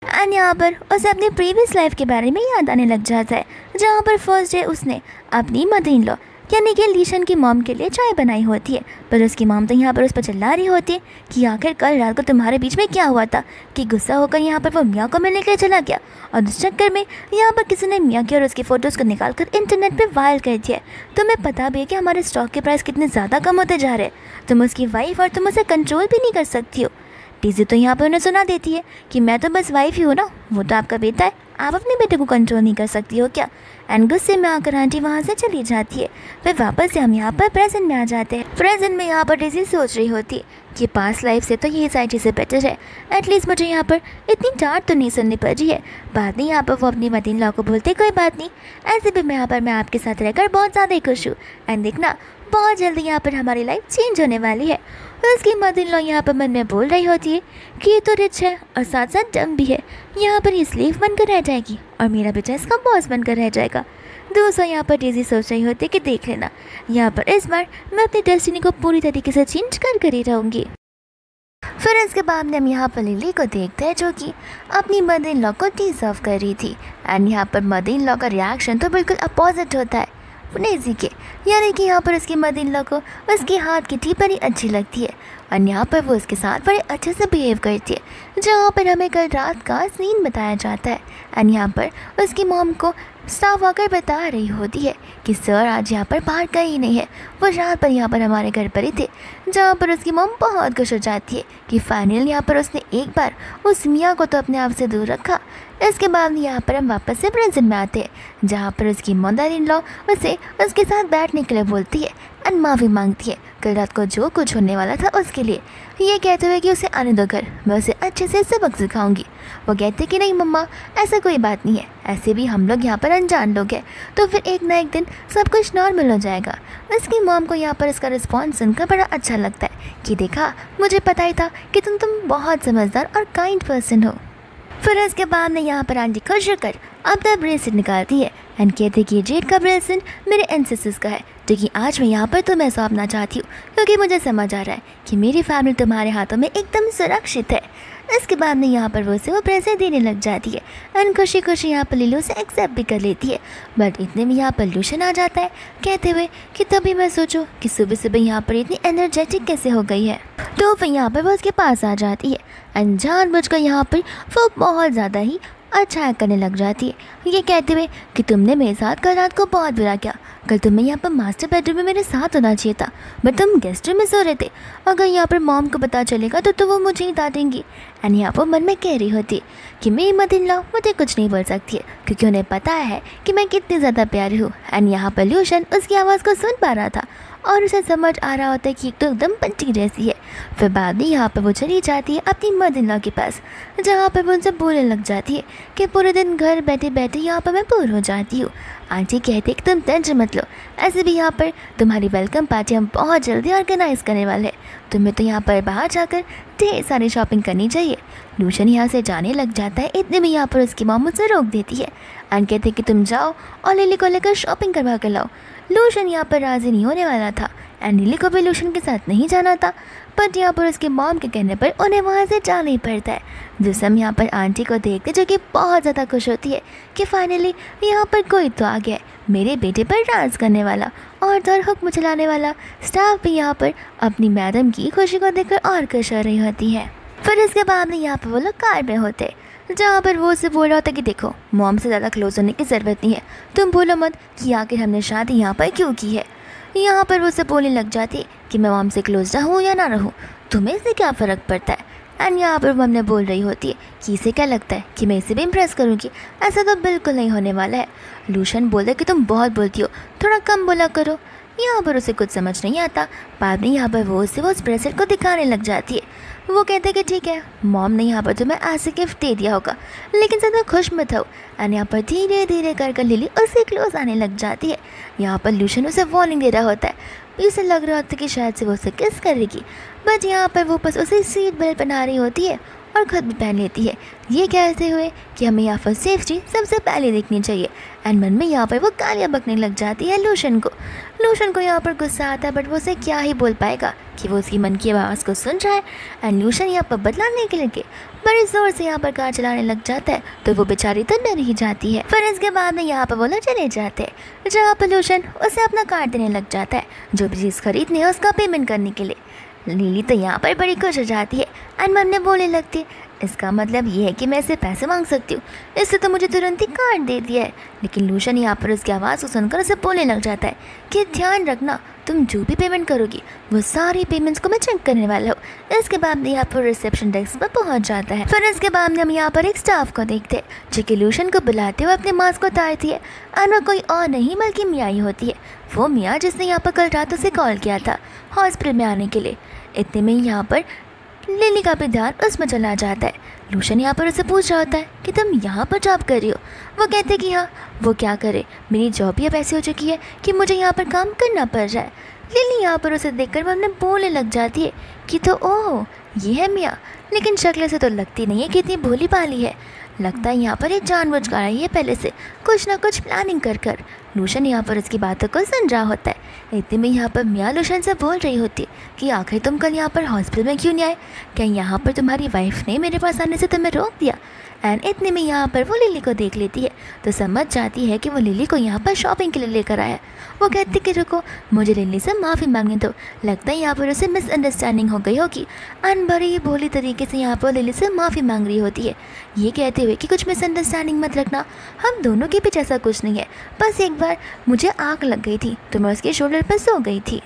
एंड यहाँ पर उसे अपनी प्रीवियस लाइफ के बारे में याद आने लग जाता है, जहाँ पर फर्स्ट डे उसने अपनी मदर इन लॉ यानी कि लीशन की मॉम के लिए चाय बनाई होती है, पर उसकी मॉम तो यहाँ पर उस पर चिल्ला रही होती है कि आखिर कल रात को तुम्हारे बीच में क्या हुआ था कि गुस्सा होकर यहाँ पर वो मियाँ को मिलने के लिए चला गया और उस चक्कर में यहाँ पर किसी ने मियाँ की और उसकी फ़ोटोज़ को निकाल कर इंटरनेट पर वायरल कर दिया। तुम्हें पता भी है कि हमारे स्टॉक के प्राइस कितने ज़्यादा कम होते जा रहे हैं, तुम उसकी वाइफ और तुम उसे कंट्रोल भी नहीं कर सकती हो। डेज़ी तो यहाँ पर उन्हें सुना देती है कि मैं तो बस वाइफ ही हूँ ना, वो तो आपका बेटा है, आप अपने बेटे को कंट्रोल नहीं कर सकती हो क्या। एंड गुस्से में आकर आंटी वहाँ से चली जाती है। फिर वापस से हम यहाँ पर प्रेजेंट में आ जाते हैं। प्रेजेंट में यहाँ पर डेज़ी सोच रही होती है कि पास्ट लाइफ से तो ये सारी चीज़ें बेटर है, एटलीस्ट मुझे यहाँ पर इतनी डांट तो नहीं सुननी पड़ रही है। बाद में यहाँ पर वो अपनी मदर इन लॉ को बोलते कोई बात नहीं, ऐसे भी मैं यहाँ पर मैं आपके साथ रहकर बहुत ज़्यादा ही खुश हूँ एंड देखना बहुत जल्दी यहाँ पर हमारी लाइफ चेंज होने वाली है। उसकी मदर इन लॉ यहाँ पर मन में बोल रही होती है कि ये तो रिच है और साथ साथ डम भी है, यहाँ पर ये स्लेव बनकर रह जाएगी और मेरा बेटा इसका बॉस बनकर रह जाएगा। दोस्तों यहाँ पर डेज़ी सोच रही होती है कि देख लेना यहाँ पर इस बार मैं अपनी डेस्टिनी को पूरी तरीके से चेंज कर ही रहूँगी। फिर इसके बाद में हम यहाँ पर लिली को देखते हैं जो कि अपनी मदर इन लॉ को टी सर्व कर रही थी एंड यहाँ पर मदर इन लॉ का रिएक्शन तो बिल्कुल अपोजिट होता है डेज़ी के, यानी कि यहाँ पर उसकी मदर इन लॉ को उसके हाथ की टी बड़ी अच्छी लगती है और यहाँ पर वो उसके साथ बड़े अच्छे से बिहेव करती है, जहाँ पर हमें कल रात का सीन बताया जाता है। एंड यहाँ पर उसकी मॉम को स्टाफ आकर बता रही होती है कि सर आज यहाँ पर बाहर कहीं नहीं है, वो रात पर यहाँ पर हमारे घर पर ही थे। जहाँ पर उसकी मॉम बहुत खुश हो जाती है कि फाइनली यहाँ पर उसने एक बार उस मियाँ को तो अपने आप से दूर रखा। इसके बाद यहाँ पर हम वापस से प्रेजेंट में आते हैं, जहाँ पर उसकी मदर इन लॉ उसे उसके साथ बैठने के लिए बोलती है और माफ़ी मांगती है कल रात को जो कुछ होने वाला था उसके लिए। ये कहते हुए कि उसे आने दो घर, मैं उसे अच्छे से सबक सिखाऊंगी। वो कहते कि नहीं मम्मा, ऐसा कोई बात नहीं है, ऐसे भी हम लोग यहाँ पर अनजान लोग हैं, तो फिर एक ना एक दिन सब कुछ नॉर्मल हो जाएगा। उसकी मॉम को यहाँ पर इसका रिस्पॉन्स सुनकर बड़ा अच्छा लगता है कि देखा, मुझे पता ही था कि तुम बहुत समझदार और काइंड पर्सन हो। फिर इसके बाद में यहाँ पर आंटी खुश होकर अपना ब्रेसलेट निकालती है एंड कहती है कि जेड का ब्रेसलेट मेरे एंसेस्टर्स का है, जो कि आज मैं यहाँ पर तुम्हें सौंपना चाहती हूँ, क्योंकि मुझे समझ आ रहा है कि मेरी फैमिली तुम्हारे हाथों में एकदम सुरक्षित है। इसके बाद में यहाँ पर वो उसे वो पैसे देने लग जाती है एंड खुशी खुशी यहाँ पर लिली उसे एक्सेप्ट भी कर लेती है। बट इतने में यहाँ पर लूशन आ जाता है कहते हुए कि तभी मैं सोचूं कि सुबह सुबह यहाँ पर इतनी एनर्जेटिक कैसे हो गई है। तो फिर यहाँ पर वो उसके पास आ जाती है एंड जानबूझकर यहाँ पर वो बहुत ज़्यादा ही अच्छा करने लग जाती है, ये कहते हुए कि तुमने मेरे साथ कल रात को बहुत बुरा किया। कल तुम्हें यहाँ पर मास्टर बेडरूम में मेरे साथ होना चाहिए था, बट तुम गेस्ट रूम में सो रहे थे। अगर यहाँ पर मॉम को पता चलेगा तो वो मुझे ही डांटेंगी। एंड यहाँ पर मन में कह रही होती कि मेरी मदर इन लॉ मुझे कुछ नहीं बोल सकती है, क्योंकि उन्हें पता है कि मैं कितनी ज़्यादा प्यारी हूँ। एंड यहाँ पर लूशन उसकी आवाज़ को सुन पा रहा था और उसे समझ आ रहा होता है कि एक तो एकदम पंची जैसी है। फिर बाद में यहाँ पर वो चली जाती है अपनी मदर इन लॉ के पास, जहाँ पर वो उनसे बोलने लग जाती है कि पूरे दिन घर बैठे बैठे यहाँ पर मैं बोर हो जाती हूँ। आंटी कहती है कि तुम टेंशन मत लो, ऐसे भी यहाँ पर तुम्हारी वेलकम पार्टी हम बहुत जल्दी ऑर्गेनाइज़ करने वाले हैं, तुम्हें तो यहाँ पर बाहर जाकर ढेर सारी शॉपिंग करनी चाहिए। लूशन यहाँ से जाने लग जाता है, इतने में यहाँ पर उसकी मॉम उसे रोक देती है एंड कहती है कि तुम जाओ और लिली को लेकर शॉपिंग करवा कर लाओ। लूशन यहाँ पर राज़ी नहीं होने वाला था एंड लिली को भी लूशन के साथ नहीं जाना था, बट यहाँ पर उसके मॉम के कहने पर उन्हें वहाँ से जाना ही पड़ता है। जिस हम यहाँ पर आंटी को देखते जो कि बहुत ज़्यादा खुश होती है कि फाइनली यहाँ पर कोई तो आ गया है, मेरे बेटे पर राज करने वाला और दर हुक्म चलाने वाला। स्टाफ भी यहाँ पर अपनी मैडम की खुशी को देखकर और खुश हो रही होती है। फिर इसके बाद में यहाँ पर वो लोग कार में होते, जहाँ पर वो उसे बोल रहा होता कि देखो, मॉम से ज़्यादा क्लोज होने की ज़रूरत नहीं है, तुम भूलो मत कि आखिर हमने शादी यहाँ पर क्यों की है। यहाँ पर वो उसे बोलने लग जाती कि मैं मॉम से क्लोज रहूँ या ना रहूँ, तुम्हें इससे क्या फ़र्क पड़ता है। एंड यहाँ पर वो हमने बोल रही होती है कि इसे क्या लगता है कि मैं इसे भी इम्प्रेस करूँगी, ऐसा तो बिल्कुल नहीं होने वाला है। लूशन बोलता कि तुम बहुत बोलती हो, थोड़ा कम बोला करो। यहाँ पर उसे कुछ समझ नहीं आता। बाद में यहाँ पर वो उसे वो ब्रेसलेट को दिखाने लग जाती है। वो कहते हैं कि ठीक है, मॉम ने यहाँ पर तुम्हें ऐसे गिफ्ट दे दिया होगा, लेकिन ज़्यादा खुश मत हो। एंड यहाँ पर धीरे धीरे कर लिली उससे क्लोज आने लग जाती है। यहाँ पर लूशन उसे वार्निंग दे रहा होता है, उसे लग रहा होता है कि शायद से वो उसे किस करेगी, बट यहाँ पर वो बस उसे सीट बेल्ट पहना रही होती है और खुद भी पहन लेती है, ये कहते हुए कि हमें यहाँ पर सेफ्टी सबसे पहले देखनी चाहिए। एंड मन में यहाँ पर वो गालियाँ बकने लग जाती है लूशन को यहाँ पर गुस्सा आता है, बट वो उसे क्या ही बोल पाएगा कि वो उसकी मन की आवाज़ को सुन रहा है। एंड लूशन यहाँ पर बदलाने के लिए बड़े ज़ोर से यहाँ पर कार चलाने लग जाता है, तो वो बेचारी तो डर ही जाती है। फिर इसके बाद में यहाँ पर वो लोग चले जाते हैं, जहाँ पर लूशन उसे अपना कार्ड देने लग जाता है जो भी चीज़ खरीदनी है उसका पेमेंट करने के लिए। लिली तो यहाँ पर बड़ी खुश हो जाती है एंड मन में बोलने लगती है, इसका मतलब ये है कि मैं इससे पैसे मांग सकती हूँ, इससे तो मुझे तुरंत ही कार्ड दे दिया है। लेकिन लूशन यहाँ पर उसकी आवाज़ को सुनकर उसे बोलने लग जाता है कि ध्यान रखना, तुम जो भी पेमेंट करोगी वो सारी पेमेंट्स को मैं चेक करने वाला हूँ। इसके बाद यहाँ पर रिसेप्शन डेस्क पर पहुँच जाता है। फिर इसके बाद हम यहाँ पर एक स्टाफ को देखते हैं जो कि लूशन को बुलाते हुए अपने मास्क को उतारती है और वो कोई और नहीं बल्कि मियाँ ही होती है, वो मियाँ जिसने यहाँ पर कल रात उसे कॉल किया था हॉस्पिटल में आने के लिए। इतने में यहाँ पर लिली का भी ध्यान उसमें चला जाता है। लूशन यहाँ पर उसे पूछ रहा होता है कि तुम यहाँ पर जॉब कर रही हो। वो कहते कि हाँ, वो क्या करे, मेरी जॉब ही अब ऐसी हो चुकी है कि मुझे यहाँ पर काम करना पड़ रहा है। लिली यहाँ पर उसे देखकर अपने बोलने लग जाती है कि तो ओह ये है मियाँ, लेकिन शक्ल से तो लगती नहीं है कि इतनी भोली भाली है, लगता है यहाँ पर एक जानबूझ कर आई है पहले से कुछ ना कुछ प्लानिंग कर। लूशन यहाँ पर उसकी बातों को सुन रहा होता है। इतने में यहाँ पर मियाँ लूशन से बोल रही होती है कि आखिर तुम कल यहाँ पर हॉस्पिटल में क्यों नहीं आए, क्या यहाँ पर तुम्हारी वाइफ ने मेरे पास आने से तुम्हें रोक दिया। एंड इतने में यहाँ पर वो लिली को देख लेती है तो समझ जाती है कि वो लिली को यहाँ पर शॉपिंग के लिए लेकर आया। वो कहती कि रुको, मुझे लिली से माफ़ी मांगने दो। लगता है यहाँ पर उसे मिसअंडरस्टैंडिंग हो गई होगी एंड बड़ी ही भोली तरीके से यहाँ पर लिली से माफ़ी मांग रही होती है, ये कहते हुए कि कुछ मिसअंडरस्टैंडिंग मत रखना, हम दोनों के बीच ऐसा कुछ नहीं है, बस एक बार मुझे आग लग गई थी तो मैं उसके शोल्डर पर सो गई थी।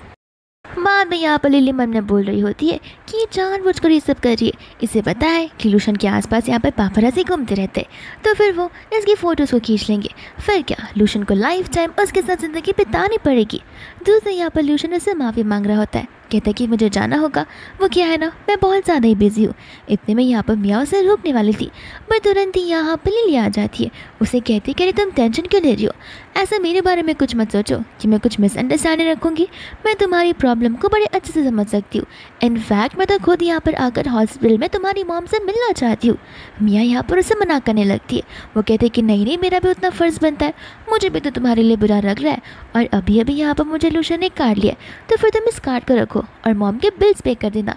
बाद में यहाँ पर लिली मन में बोल रही होती है कि ये जानबूझकर ये सब कर रही है, इसे पता है कि लूशन के आसपास यहाँ पर पापराज़ी घूमते रहते हैं तो फिर वो इसकी फ़ोटोज़ को खींच लेंगे, फिर क्या लूशन को लाइफ टाइम उसके साथ ज़िंदगी बितानी पड़ेगी। दूसरे यहाँ पर लूशन उससे माफ़ी मांग रहा होता है, कहता है कि मुझे जाना होगा, वो क्या है ना मैं बहुत ज़्यादा ही बिजी हूँ। इतने में यहाँ पर मियाँ उसे रोकने वाली थी पर तुरंत ही यहाँ पर लिली आ जाती है, उसे कहती कि तुम टेंशन क्यों ले रही हो, ऐसा मेरे बारे में कुछ मत सोचो कि मैं कुछ मिसअंडरस्टैंडिंग रखूँगी, मैं तुम्हारी प्रॉब्लम को बड़े अच्छे से समझ सकती हूँ। इनफैक्ट मैं तो खुद यहाँ पर आकर हॉस्पिटल में तुम्हारी मॉम से मिलना चाहती हूँ। मियाँ यहाँ पर उसे मना करने लगती है, वो कहते कि नहीं नहीं, मेरा भी उतना फ़र्ज़ बनता है, मुझे भी तो तुम्हारे लिए बुरा लग रहा है और अभी अभी यहाँ पर मुझे लूशन ने काट लिया तो फिर तुम इस कार्ड को रखो और मॉम के बिल्स पे कर देना।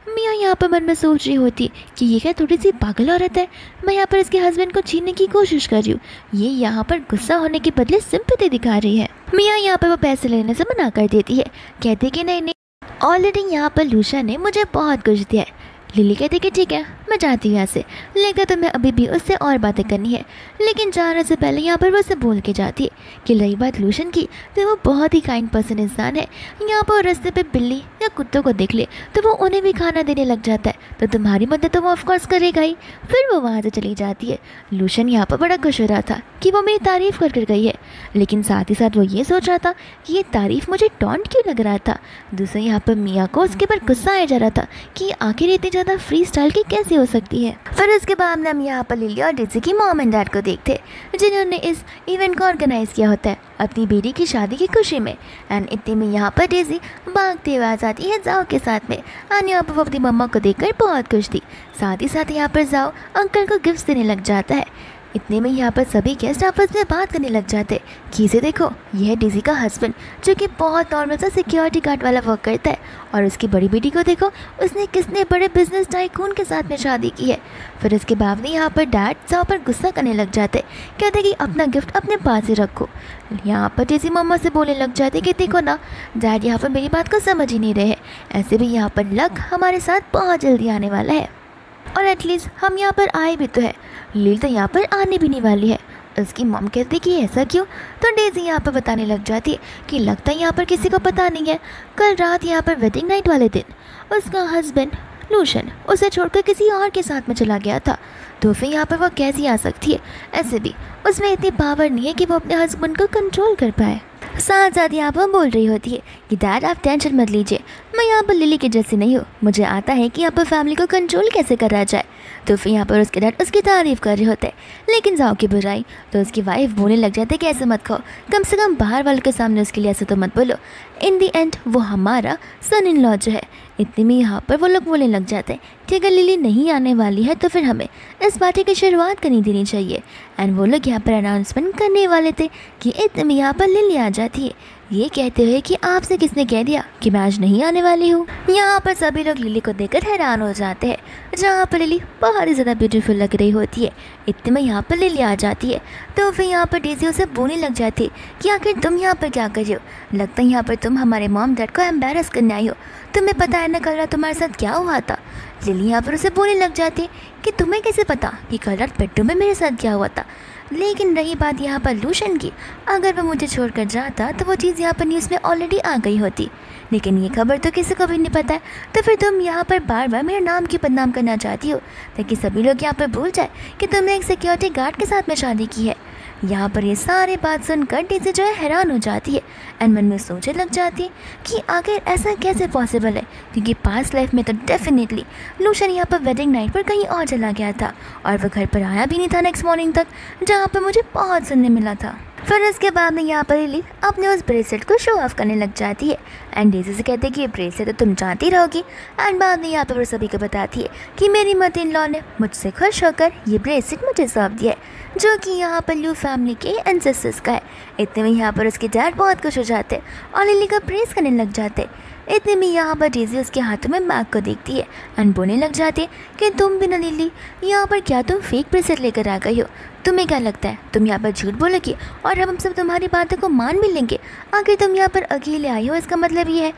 मियाँ यहाँ पर मन में सोच रही होती कि ये क्या थोड़ी सी पागल औरत है, मैं यहाँ पर इसके हस्बैंड को छीनने की कोशिश कर रही हूँ, ये यहाँ पर गुस्सा होने के बदले सिंपैथी दिखा रही है। मियाँ यहाँ पर वो पैसे लेने से मना कर देती है, कहती कि नहीं नहीं, ऑलरेडी यहाँ पर लूशा ने मुझे बहुत कुछ दिया है। लिली कहती कि ठीक है मैं जाती हूँ यहाँ से, लेकिन तुम्हें अभी भी उससे और बातें करनी है। लेकिन जाने से पहले यहाँ पर वो उसे बोल के जाती है कि रही बात लूशन की तो वो बहुत ही काइंड पर्सन इंसान है, यहाँ पर रास्ते पे बिल्ली या कुत्तों को देख ले तो वो उन्हें भी खाना देने लग जाता है, तो तुम्हारी मदद तो वो ऑफकोर्स करेगा ही। फिर वो वहाँ से चली जाती है। लूशन यहाँ पर बड़ा खुश हो रहा था कि वो मेरी तारीफ़ कर गई है, लेकिन साथ ही साथ वो ये सोच रहा था कि ये तारीफ़ मुझे टॉन्ट क्यों लग रहा था। दूसरे यहाँ पर मियाँ को उसके ऊपर गुस्सा आया जा रहा था कि आखिर इतनी ज़्यादा फ्री स्टाइल की कैसे हो सकती है। फिर उसके बाद हम यहाँ पर लिली और डेज़ी की मॉम एंड डैड को देखते जिन्होंने इस इवेंट को ऑर्गेनाइज किया होता है अपनी बेटी की शादी की खुशी में। एंड इतने में यहाँ पर डेज़ी भागते हुए आ जाती है जाओ के साथ में एंड यहाँ पर वो अपनी मम्मा को देखकर बहुत खुश थी। साथ ही साथ यहाँ पर जाओ अंकल को गिफ्ट देने लग जाता है। इतने में यहाँ पर सभी गेस्ट आपस में बात करने लग जाते कि इसे देखो, यह है डेज़ी का हस्बैंड जो कि बहुत नॉर्मल सा सिक्योरिटी गार्ड वाला वर्क करता है, और उसकी बड़ी बेटी को देखो, उसने किसने बड़े बिजनेस टाइकून के साथ में शादी की है। फिर उसके बाद में यहाँ पर डैड जाओ पर गुस्सा करने लग जाते, कहते कि अपना गिफ्ट अपने पास ही रखो। यहाँ पर डेज़ी मम्मा से बोलने लग जाते कि देखो ना डैड यहाँ पर मेरी बात को समझ ही नहीं रहे, ऐसे भी यहाँ पर लक हमारे साथ बहुत जल्दी आने वाला है और एटलीस्ट हम यहाँ पर आए भी तो है, लील तो यहाँ पर आने भी नहीं वाली है। उसकी मॉम कहती कि ऐसा क्यों, तो डेज़ी यहाँ पर बताने लग जाती है कि लगता है यहाँ पर किसी को पता नहीं है, कल रात यहाँ पर वेडिंग नाइट वाले दिन उसका हस्बैंड लूशन उसे छोड़कर किसी और के साथ में चला गया था, तो फिर यहाँ पर वो कैसी आ सकती है। ऐसे भी उसमें इतनी पावर नहीं है कि वो अपने हस्बैंड को कंट्रोल कर पाए। साथ साथ यहाँ पर बोल रही होती है कि डैड आप टेंशन मत लीजिए, मैं यहाँ पर लिली की जैसी नहीं हूँ, मुझे आता है कि यहाँ पर फैमिली को कंट्रोल कैसे करा जाए। तो फिर यहाँ पर उसके डैड उसकी तारीफ़ कर रहे होते हैं, लेकिन जाओ की बुराई तो उसकी वाइफ बोलने लग जाते कि ऐसे मत कहो, कम से कम बाहर वालों के सामने उसके लिए ऐसे तो मत बोलो, इन दी एंड वो हमारा सन इन लॉ जो है। इतने में यहाँ पर वो लोग बोलने लग जाते हैं कि अगर लिली नहीं आने वाली है तो फिर हमें इस पार्टी की शुरुआत करनी देनी चाहिए। एंड वो लोग यहाँ पर अनाउंसमेंट करने वाले थे कि इतने में यहाँ पर लिली आ जाती है, ये कहते हुए कि आपसे किसने कह दिया कि मैं आज नहीं आने वाली हूँ। यहाँ पर सभी लोग लिली को देखकर हैरान हो जाते हैं, जहाँ पर लिली बहुत ही ज़्यादा ब्यूटीफुल लग रही होती है। इतने में यहाँ पर लिली आ जाती है, तो फिर यहाँ पर डेज़ी उसे बोलने लग जाती है कि आखिर तुम यहाँ पर क्या कर रही हो, लगता है यहाँ पर तुम हमारे मॉम डैड को एम्बेरस करने आई हो, तुम्हें पता है ना कल रात तुम्हारे साथ क्या हुआ था। लिली यहाँ पर उसे बोलने लग जाती है कि तुम्हें कैसे पता कि कल रात बेडरूम में मेरे साथ क्या हुआ था। लेकिन रही बात यहाँ पर लूशन की, अगर वो मुझे छोड़कर जाता तो वो चीज़ यहाँ पर न्यूज़ में ऑलरेडी आ गई होती, लेकिन ये खबर तो किसी को भी नहीं पता है, तो फिर तुम यहाँ पर बार बार मेरे नाम की बदनाम करना चाहती हो ताकि सभी लोग यहाँ पर भूल जाए कि तुमने एक सिक्योरिटी गार्ड के साथ में शादी की है। यहाँ पर ये सारी बात सुनकर डेज़ी जो है हैरान हो जाती है एंड मन में सोचने लग जाती है कि आखिर ऐसा कैसे पॉसिबल है, क्योंकि पास्ट लाइफ में तो डेफिनेटली लूशन यहाँ पर वेडिंग नाइट पर कहीं और चला गया था और वह घर पर आया भी नहीं था नेक्स्ट मॉर्निंग तक, जहाँ पर मुझे बहुत सुनने मिला था। फिर उसके बाद में यहाँ पर लिली अपने उस ब्रेसलेट को शो ऑफ करने लग जाती है एंड डेज़ी से कहते हैं कि ये ब्रेसलेट तो तुम जानती रहोगी। एंड बाद में यहाँ पर वो सभी को बताती है कि मेरी मदर इन लॉ ने मुझसे खुश होकर ये ब्रेसलेट मुझे सौंप दिया है, जो कि यहाँ पर लू फैमिली के एंसेस्टर्स का है। इतने में यहाँ पर उसके डैड बहुत खुश हो जाते और लिली का प्रेस करने लग जाते। इतने में यहाँ पर डेज़ी उसके हाथों में मैग को देखती है एंड बोलने लग जाती है कि तुम भी ना लिली, यहाँ पर क्या तुम फेक ब्रेसलेट लेकर आ गई हो? तुम्हें क्या लगता है तुम यहाँ पर झूठ बोलोगी और हम सब तुम्हारी बातों को मान भी लेंगे? आखिर तुम यहाँ पर अकेले आई हो, इसका मतलब ये है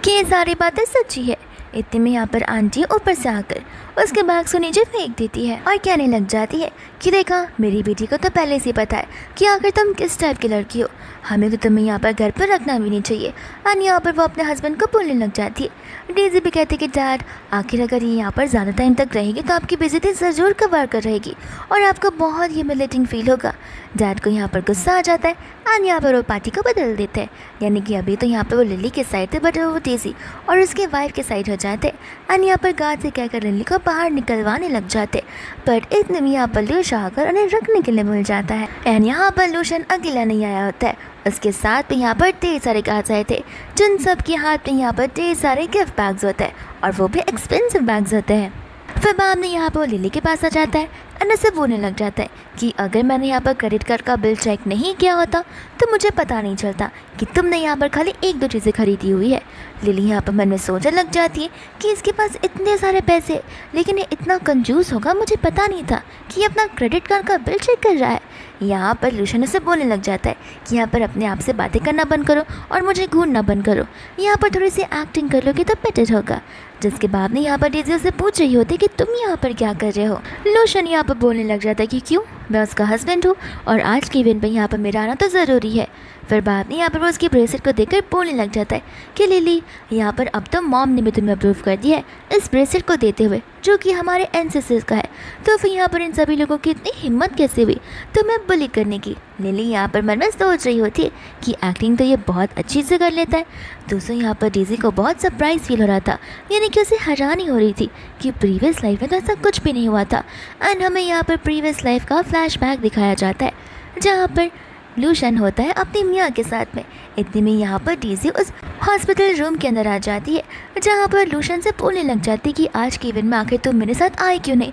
कि ये सारी बातें सच्ची है। इतने में यहाँ पर आंटी ऊपर से आकर उसके बैग को नीचे फेंक देती है और कहने लग जाती है कि देखा, मेरी बेटी को तो पहले से पता है कि आखिर तुम किस टाइप की लड़की हो, हमें तो तुम्हें यहाँ पर घर पर रखना भी नहीं चाहिए। और यहाँ पर वो अपने हस्बैंड को बोलने लग जाती है। डेज़ी भी कहती कि डैड, आखिर अगर ये यहाँ पर ज़्यादा टाइम तक रहेगी तो आपकी बेइज्जती ज़रूर कवर कर रहेगी और आपको बहुत ह्यूमिलेटिंग फील होगा। डैड को यहाँ पर गुस्सा आ जाता है और यहाँ पर वो पार्टी को बदल देते हैं, यानी कि अभी तो यहाँ पर वो लिली के साइड थे बट वो डेज़ी और उसके वाइफ के साइड हो जाते हैं। यहाँ पर गार्ड से कहकर लिली को बाहर निकलवाने लग जाते, बट इतने में यहाँ पर लूशन आकर उन्हें रखने के लिए मिल जाता है। एंड यहाँ पर लूशन अकेला नहीं आया होता है, उसके साथ में यहाँ पर ढेर सारे गार्ड्स आए थे जिन सब के हाथ में यहाँ पर ढेर सारे गिफ्ट बैग्स होते हैं और वो भी एक्सपेंसिव बैग्स होते हैं। फिर बाद में यहाँ पर लिली के पास आ जाता है एंड उसे बोलने लग जाता है कि अगर मैंने यहाँ पर क्रेडिट कार्ड का बिल चेक नहीं किया होता तो मुझे पता नहीं चलता कि तुमने यहाँ पर खाली 1-2 चीज़ें खरीदी हुई है। लिली यहाँ पर मन में सोचने लग जाती है कि इसके पास इतने सारे पैसे लेकिन ये इतना कंजूस होगा, मुझे पता नहीं था कि ये अपना क्रेडिट कार्ड का बिल चेक कर रहा है। यहाँ पर लूशन उसे बोलने लग जाता है कि यहाँ पर अपने आप से बातें करना बंद करो और मुझे घूरना बंद करो, यहाँ पर थोड़ी सी एक्टिंग कर लोगे तो बेटर होगा। जिसके बाद में यहाँ पर डेज़ी उसे पूछ रही होती कि तुम यहाँ पर क्या कर रहे हो। लूशन यहाँ पर बोलने लग जाता है कि क्यों, मैं उसका हस्बैंड हूँ और आज के इवेंट पर यहाँ पर मेरा आना तो ज़रूरी है। फिर बाद में यहाँ पर वो उसकी ब्रेसलेट को देखकर बोलने लग जाता है कि लिली, यहाँ पर अब तो मॉम ने भी तुम्हें अप्रूव कर दिया है इस ब्रेसलेट को देते हुए जो कि हमारे एंसेस्टर्स का है, तो फिर यहाँ पर इन सभी लोगों की इतनी हिम्मत कैसे हुई तुम्हें बुली करने की। लिली यहाँ पर मन में सोच रही होती है कि एक्टिंग तो ये बहुत अच्छी से कर लेता है। दोस्तों यहाँ पर डेज़ी को बहुत सरप्राइज फील हो रहा था, यानी कि उसे हैरानी हो रही थी कि प्रीवियस लाइफ में तो ऐसा कुछ भी नहीं हुआ था। एंड हमें यहाँ पर प्रीवियस लाइफ का फ्लैशबैक दिखाया जाता है जहाँ पर लूशन होता है अपनी मियाँ के साथ में। इतने में यहाँ पर डेज़ी उस हॉस्पिटल रूम के अंदर आ जाती है जहाँ पर लूशन से बोलने लग जाती है कि आज के इवेंट में आखिर तुम मेरे साथ आए क्यों नहीं,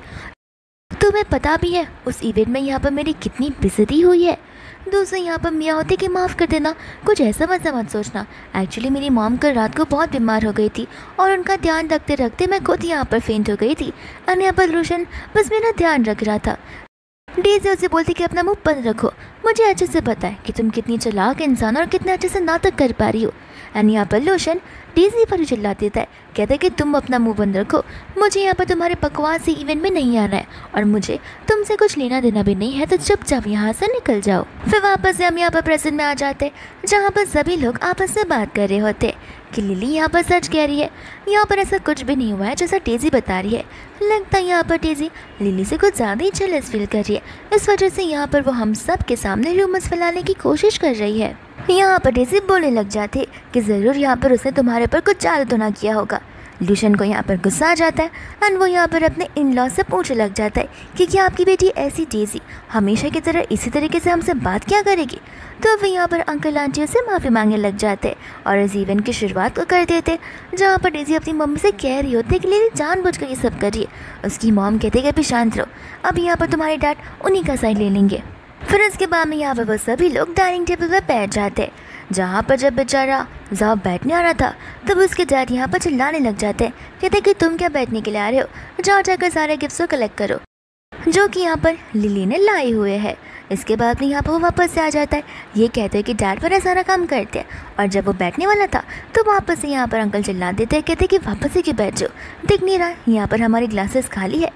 तुम्हें पता भी है उस इवेंट में यहाँ पर मेरी कितनी बेइज्जती हुई है। दोस्तों यहाँ पर मियाँ होती कि माफ़ कर देना, कुछ ऐसा मत सोचना, एक्चुअली मेरी मॉम कल रात को बहुत बीमार हो गई थी और उनका ध्यान रखते रखते मैं खुद यहाँ पर फेंट हो गई थी और यहाँ पर लूशन बस मेरा ध्यान रख रहा था। डेज़ी उसे बोलती कि अपना मुंह बंद रखो, मुझे अच्छे से पता है कि तुम कितनी चालाक इंसान और कितने अच्छे से नाटक कर पा रही हो। एंड यहाँ पर लूशन डेज़ी पर ही चिल्ला देता है, कहता है कि तुम अपना मुंह बंद रखो, मुझे यहाँ पर तुम्हारे बकवास से इवेंट में नहीं आना है और मुझे तुमसे कुछ लेना देना भी नहीं है, तो चुपचाप यहाँ से निकल जाओ। फिर वापस से हम यहाँ पर प्रेजेंट में आ जाते हैं जहाँ पर सभी लोग आपस में बात कर रहे होते कि लिली यहाँ पर सच कह रही है, यहाँ पर ऐसा कुछ भी नहीं हुआ है जैसा डेज़ी बता रही है। लगता है यहाँ पर डेज़ी लिली से कुछ ज़्यादा ही जेलस फील कर रही है, इस वजह से यहाँ पर वो हम सब के सामने रूमर्स फैलाने की कोशिश कर रही है। यहाँ पर डेज़ी बोलने लग जाते कि ज़रूर यहाँ पर उसने तुम्हारे पर कुछ जादू तो ना किया होगा। लूशन को यहाँ पर गुस्सा आ जाता है एंड वो यहाँ पर अपने इन लॉ से पूछने लग जाता है कि क्या आपकी बेटी ऐसी डेज़ी हमेशा की तरह इसी तरीके से हमसे बात क्या करेगी। तो फिर यहाँ पर अंकल आंटी से माफ़ी मांगने लग जाते और इस इवेंट की शुरुआत को कर देते जहाँ पर डेज़ी अपनी मम्मी से कह रही होती है कि लिली जानबूझकर ये सब कर रही है। उसकी मॉम कहते कि अभी शांत रहो, अब यहाँ पर तुम्हारे डैड उन्हीं का साइड ले लेंगे। फिर उसके बाद में यहाँ पर वो सभी लोग डाइनिंग टेबल पर बैठ जाते जहाँ पर जब बेचारा ज़ाओ बैठने आ रहा था तब उसके डैड यहाँ पर चिल्लाने लग जाते हैं, कहते कि तुम क्या बैठने के लिए आ रहे हो, जाओ जाकर सारे गिफ्ट्स को कलेक्ट करो जो कि यहाँ पर लिली ने लाए हुए हैं। इसके बाद में यहाँ पर वो वापस से आ जाता है, ये कहते हैं कि डैड पर सारा काम करते हैं और जब वो बैठने वाला था तो वापस से यहाँ पर अंकल चिल्ला देते हैं, कहते कि वापस से क्यों बैठ जाओ, दिख नहीं रहा यहाँ पर हमारी ग्लासेस खाली है।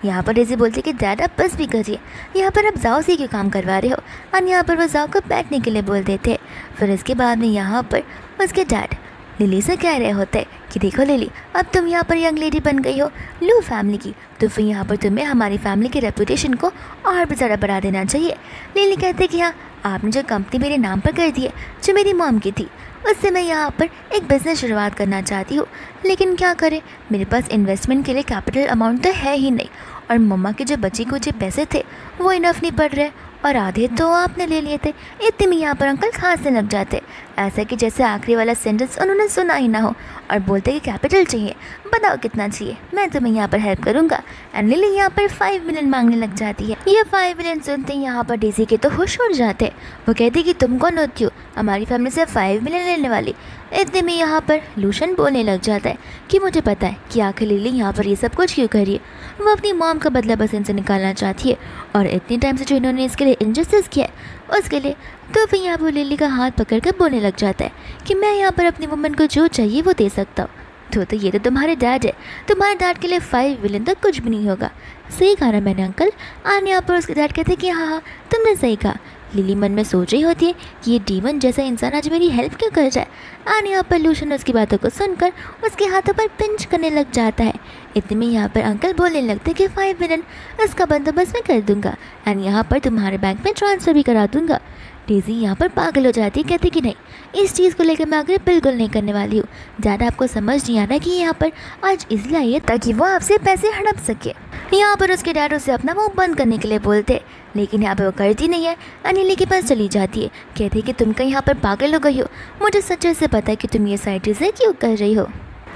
यहाँ पर डेज़ी बोलती कि डैड आप बस भी करिए, यहाँ पर आप जाओ से क्यों काम करवा रहे हो, और यहाँ पर वो जाओ को बैठने के लिए बोल देते। फिर इसके बाद में यहाँ पर उसके डैड लिली से कह रहे होते कि देखो लिली, अब तुम यहाँ पर यंग लेडी बन गई हो लू फैमिली की, तो फिर यहाँ पर तुम्हें हमारी फैमिली के रेपुटेशन को और भी ज़्यादा बढ़ा देना चाहिए। लिली कहते कि हाँ, आपने जो कंपनी मेरे नाम पर कर दी है जो मेरी मॉम की थी, उससे मैं यहाँ पर एक बिज़नेस शुरुआत करना चाहती हूँ, लेकिन क्या करें, मेरे पास इन्वेस्टमेंट के लिए कैपिटल अमाउंट तो है ही नहीं और मम्मा के जो बचे कुछ पैसे थे वो इनफ नहीं पड़ रहे और आधे तो आपने ले लिए थे। इतने में यहाँ पर अंकल खांसने लग जाते, ऐसा कि जैसे आखिरी वाला सेंटेंस उन्होंने सुना ही ना हो, और बोलते कि कैपिटल चाहिए, बताओ कितना चाहिए, मैं तुम्हें यहाँ पर हेल्प करूँगा। एंड लिली यहाँ पर 5 मिलियन मांगने लग जाती है। ये 5 मिलियन सुनते ही यहाँ पर डेज़ी के तो होश उड़ जाते। वो कहती कि तुम कौन होती हो हमारी फैमिली से 5 मिलियन लेने वाली, इतने में यहाँ पर लूशन बोलने लग जाता है कि मुझे पता है कि आखिर लिली यहाँ पर ये सब कुछ क्यों कर रही है। वो अपनी मॉम का बदला बस इनसे निकालना चाहती है और इतने टाइम से जो इन्होंने इसके लिए इनजस्टिस किया है उसके लिए। तो फिर यहाँ पर लिली का हाथ पकड़ कर बोलने लग जाता है कि मैं यहाँ पर अपनी वुमन को जो चाहिए वो दे सकता हूँ। तो ये तो तुम्हारे डैड है, तुम्हारे डैड के लिए 5 मिलियन तक कुछ भी नहीं होगा। सही कहा ना मैंने अंकल। आने यहाँ पर उसके डैड कहते हैं कि हाँ तुमने सही कहा। लिली मन में सोच रही होती है कि ये डीमन जैसा इंसान आज मेरी हेल्प क्यों कर जाए। आने यहाँ पर लूशन उसकी बातों को सुनकर उसके हाथों पर पिंच करने लग जाता है। इतने में यहाँ पर अंकल बोलने लगते कि 5 मिलियन इसका बंदोबस्त मैं कर दूंगा एंड यहाँ पर तुम्हारे बैंक में ट्रांसफ़र भी करा दूंगा। डेज़ी यहाँ पर पागल हो जाती है, कहती कि नहीं इस चीज़ को लेकर मैं आगे बिल्कुल नहीं करने वाली हूँ। ज़्यादा आपको समझ नहीं आ रहा कि यहाँ पर आज इसलिए आई है ताकि वो आपसे पैसे हड़प सके। यहाँ पर उसके डैड उसे अपना मुंह बंद करने के लिए बोलते लेकिन यहाँ पर वो करती नहीं है। अनिली के पास चली जाती है, कहती है कि तुम कहीं यहाँ पर पागल हो गई हो, मुझे सच्चे से पता है कि तुम ये सारी चीज़ें क्यों कर रही हो।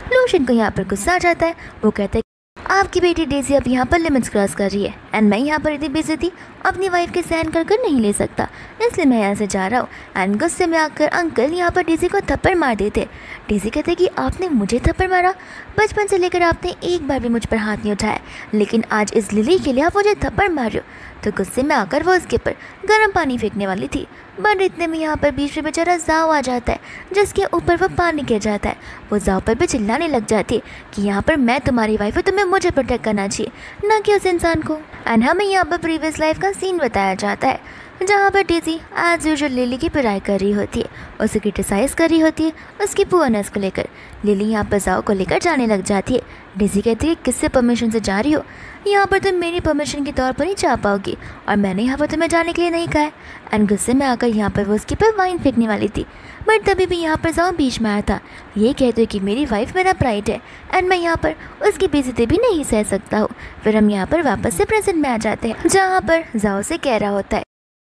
लूशन को यहाँ पर गुस्सा आ जाता है। वो कहता है आपकी बेटी डेज़ी अब यहाँ पर लिमिट्स क्रॉस कर रही है एंड मैं यहाँ पर इतनी बेइज्जती अपनी वाइफ के सहन कर नहीं ले सकता, इसलिए मैं यहाँ से जा रहा हूँ। एंड गुस्से में आकर अंकल यहाँ पर डेज़ी को थप्पड़ मार देते। डेज़ी कहते कि आपने मुझे थप्पड़ मारा? बचपन से लेकर आपने एक बार भी मुझ पर हाथ नहीं उठाया, लेकिन आज इस लिली के लिए आप मुझे थप्पड़ मार रहे हो। तो गुस्से में आकर वो उसके ऊपर गर्म पानी फेंकने वाली थी, बट इतने में यहाँ पर बीच में बेचारा जाओ आ जाता है जिसके ऊपर वो पानी गिर जाता है। वो जाओ पर भी चिल्लाने लग जाती है कि यहाँ पर मैं तुम्हारी वाइफ हूँ, तुम्हें मुझे प्रोटेक्ट करना चाहिए ना कि उस इंसान को। एंड हमें यहाँ पर प्रीवियस लाइफ का सीन बताया जाता है जहाँ पर डेज़ी एज यूजुअल लिली की पिराई कर रही होती है, उसे क्रिटिसाइज़ कर रही होती है उसकी पुअरनेस को लेकर। लिली यहाँ पर जाओ को लेकर जाने लग जाती है। डेज़ी कहती है किससे परमिशन से जा रही हो, यहाँ पर तुम मेरी परमिशन के तौर पर ही जा पाओगी और मैंने यहाँ पर तुम्हें जाने के लिए नहीं कहा है। एंड गुस्से में आकर यहाँ पर वो उसके पर वाइन फेंकने वाली थी, बट तभी भी यहाँ पर जाओ बीच में आया था। ये कहते कि मेरी वाइफ मेरा प्राइड है एंड मैं यहाँ पर उसकी बेइज्जती भी नहीं सह सकता हूँ। फिर हम यहाँ पर वापस से प्रेजेंट में आ जाते हैं जहाँ पर जाओ से कह रहा होता है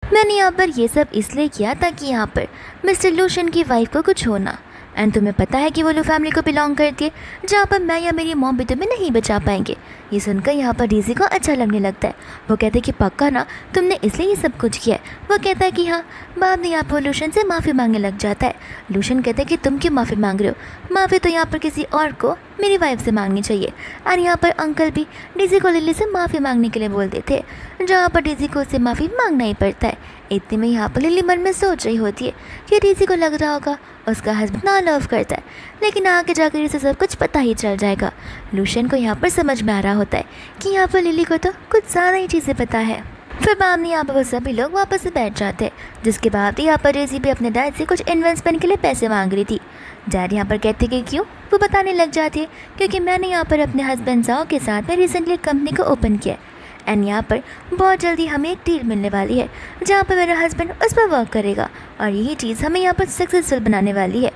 मैंने यहाँ पर ये सब इसलिए किया ताकि यहाँ पर मिस्टर लूशन की वाइफ को कुछ होना। एंड तुम्हें पता है कि वो लू फैमिली को बिलोंग करती है जहाँ पर मैं या मेरी मॉम भी तुम्हें नहीं बचा पाएंगे। ये सुनकर यहाँ पर डेज़ी को अच्छा लगने लगता है। वो कहते हैं कि पक्का ना तुमने इसलिए ये सब कुछ किया है। वो कहता है कि हाँ। बाद में यहाँ पर लूशन से माफ़ी मांगने लग जाता है। लूशन कहते हैं कि तुम क्यों माफ़ी मांग रहे हो, माफ़ी तो यहाँ पर किसी और को मेरी वाइफ से मांगनी चाहिए। और यहाँ पर अंकल भी डेज़ी को लिली से माफ़ी मांगने के लिए बोलते थे, जहाँ पर डेज़ी को उससे माफ़ी मांगना ही पड़ता है। इतने में यहाँ पर लिली मन में सोच रही होती है कि डेज़ी को लग रहा होगा उसका हस्बैंड ना लव करता है, लेकिन आगे जाकर इसे सब कुछ पता ही चल जाएगा। लूशन को यहाँ पर समझ में आ रहा होता है कि यहाँ पर लिली को तो कुछ ज़्यादा ही चीज़ें पता है। फिर बाद में यहाँ पर वो सभी लोग वापस से बैठ जाते हैं, जिसके बाद यहाँ पर डेज़ी भी अपने डैड से कुछ इन्वेस्टमेंट के लिए पैसे मांग रही थी। डैड यहाँ पर कहते कि क्यों, वो बताने लग जाती है क्योंकि मैंने यहाँ पर अपने हस्बैंड जाओ के साथ में रिसेंटली कंपनी को ओपन किया एंड यहाँ पर बहुत जल्दी हमें एक डील मिलने वाली है जहाँ पर मेरा हस्बैंड उस पर वर्क करेगा और यही चीज़ हमें यहाँ पर सक्सेसफुल बनाने वाली है।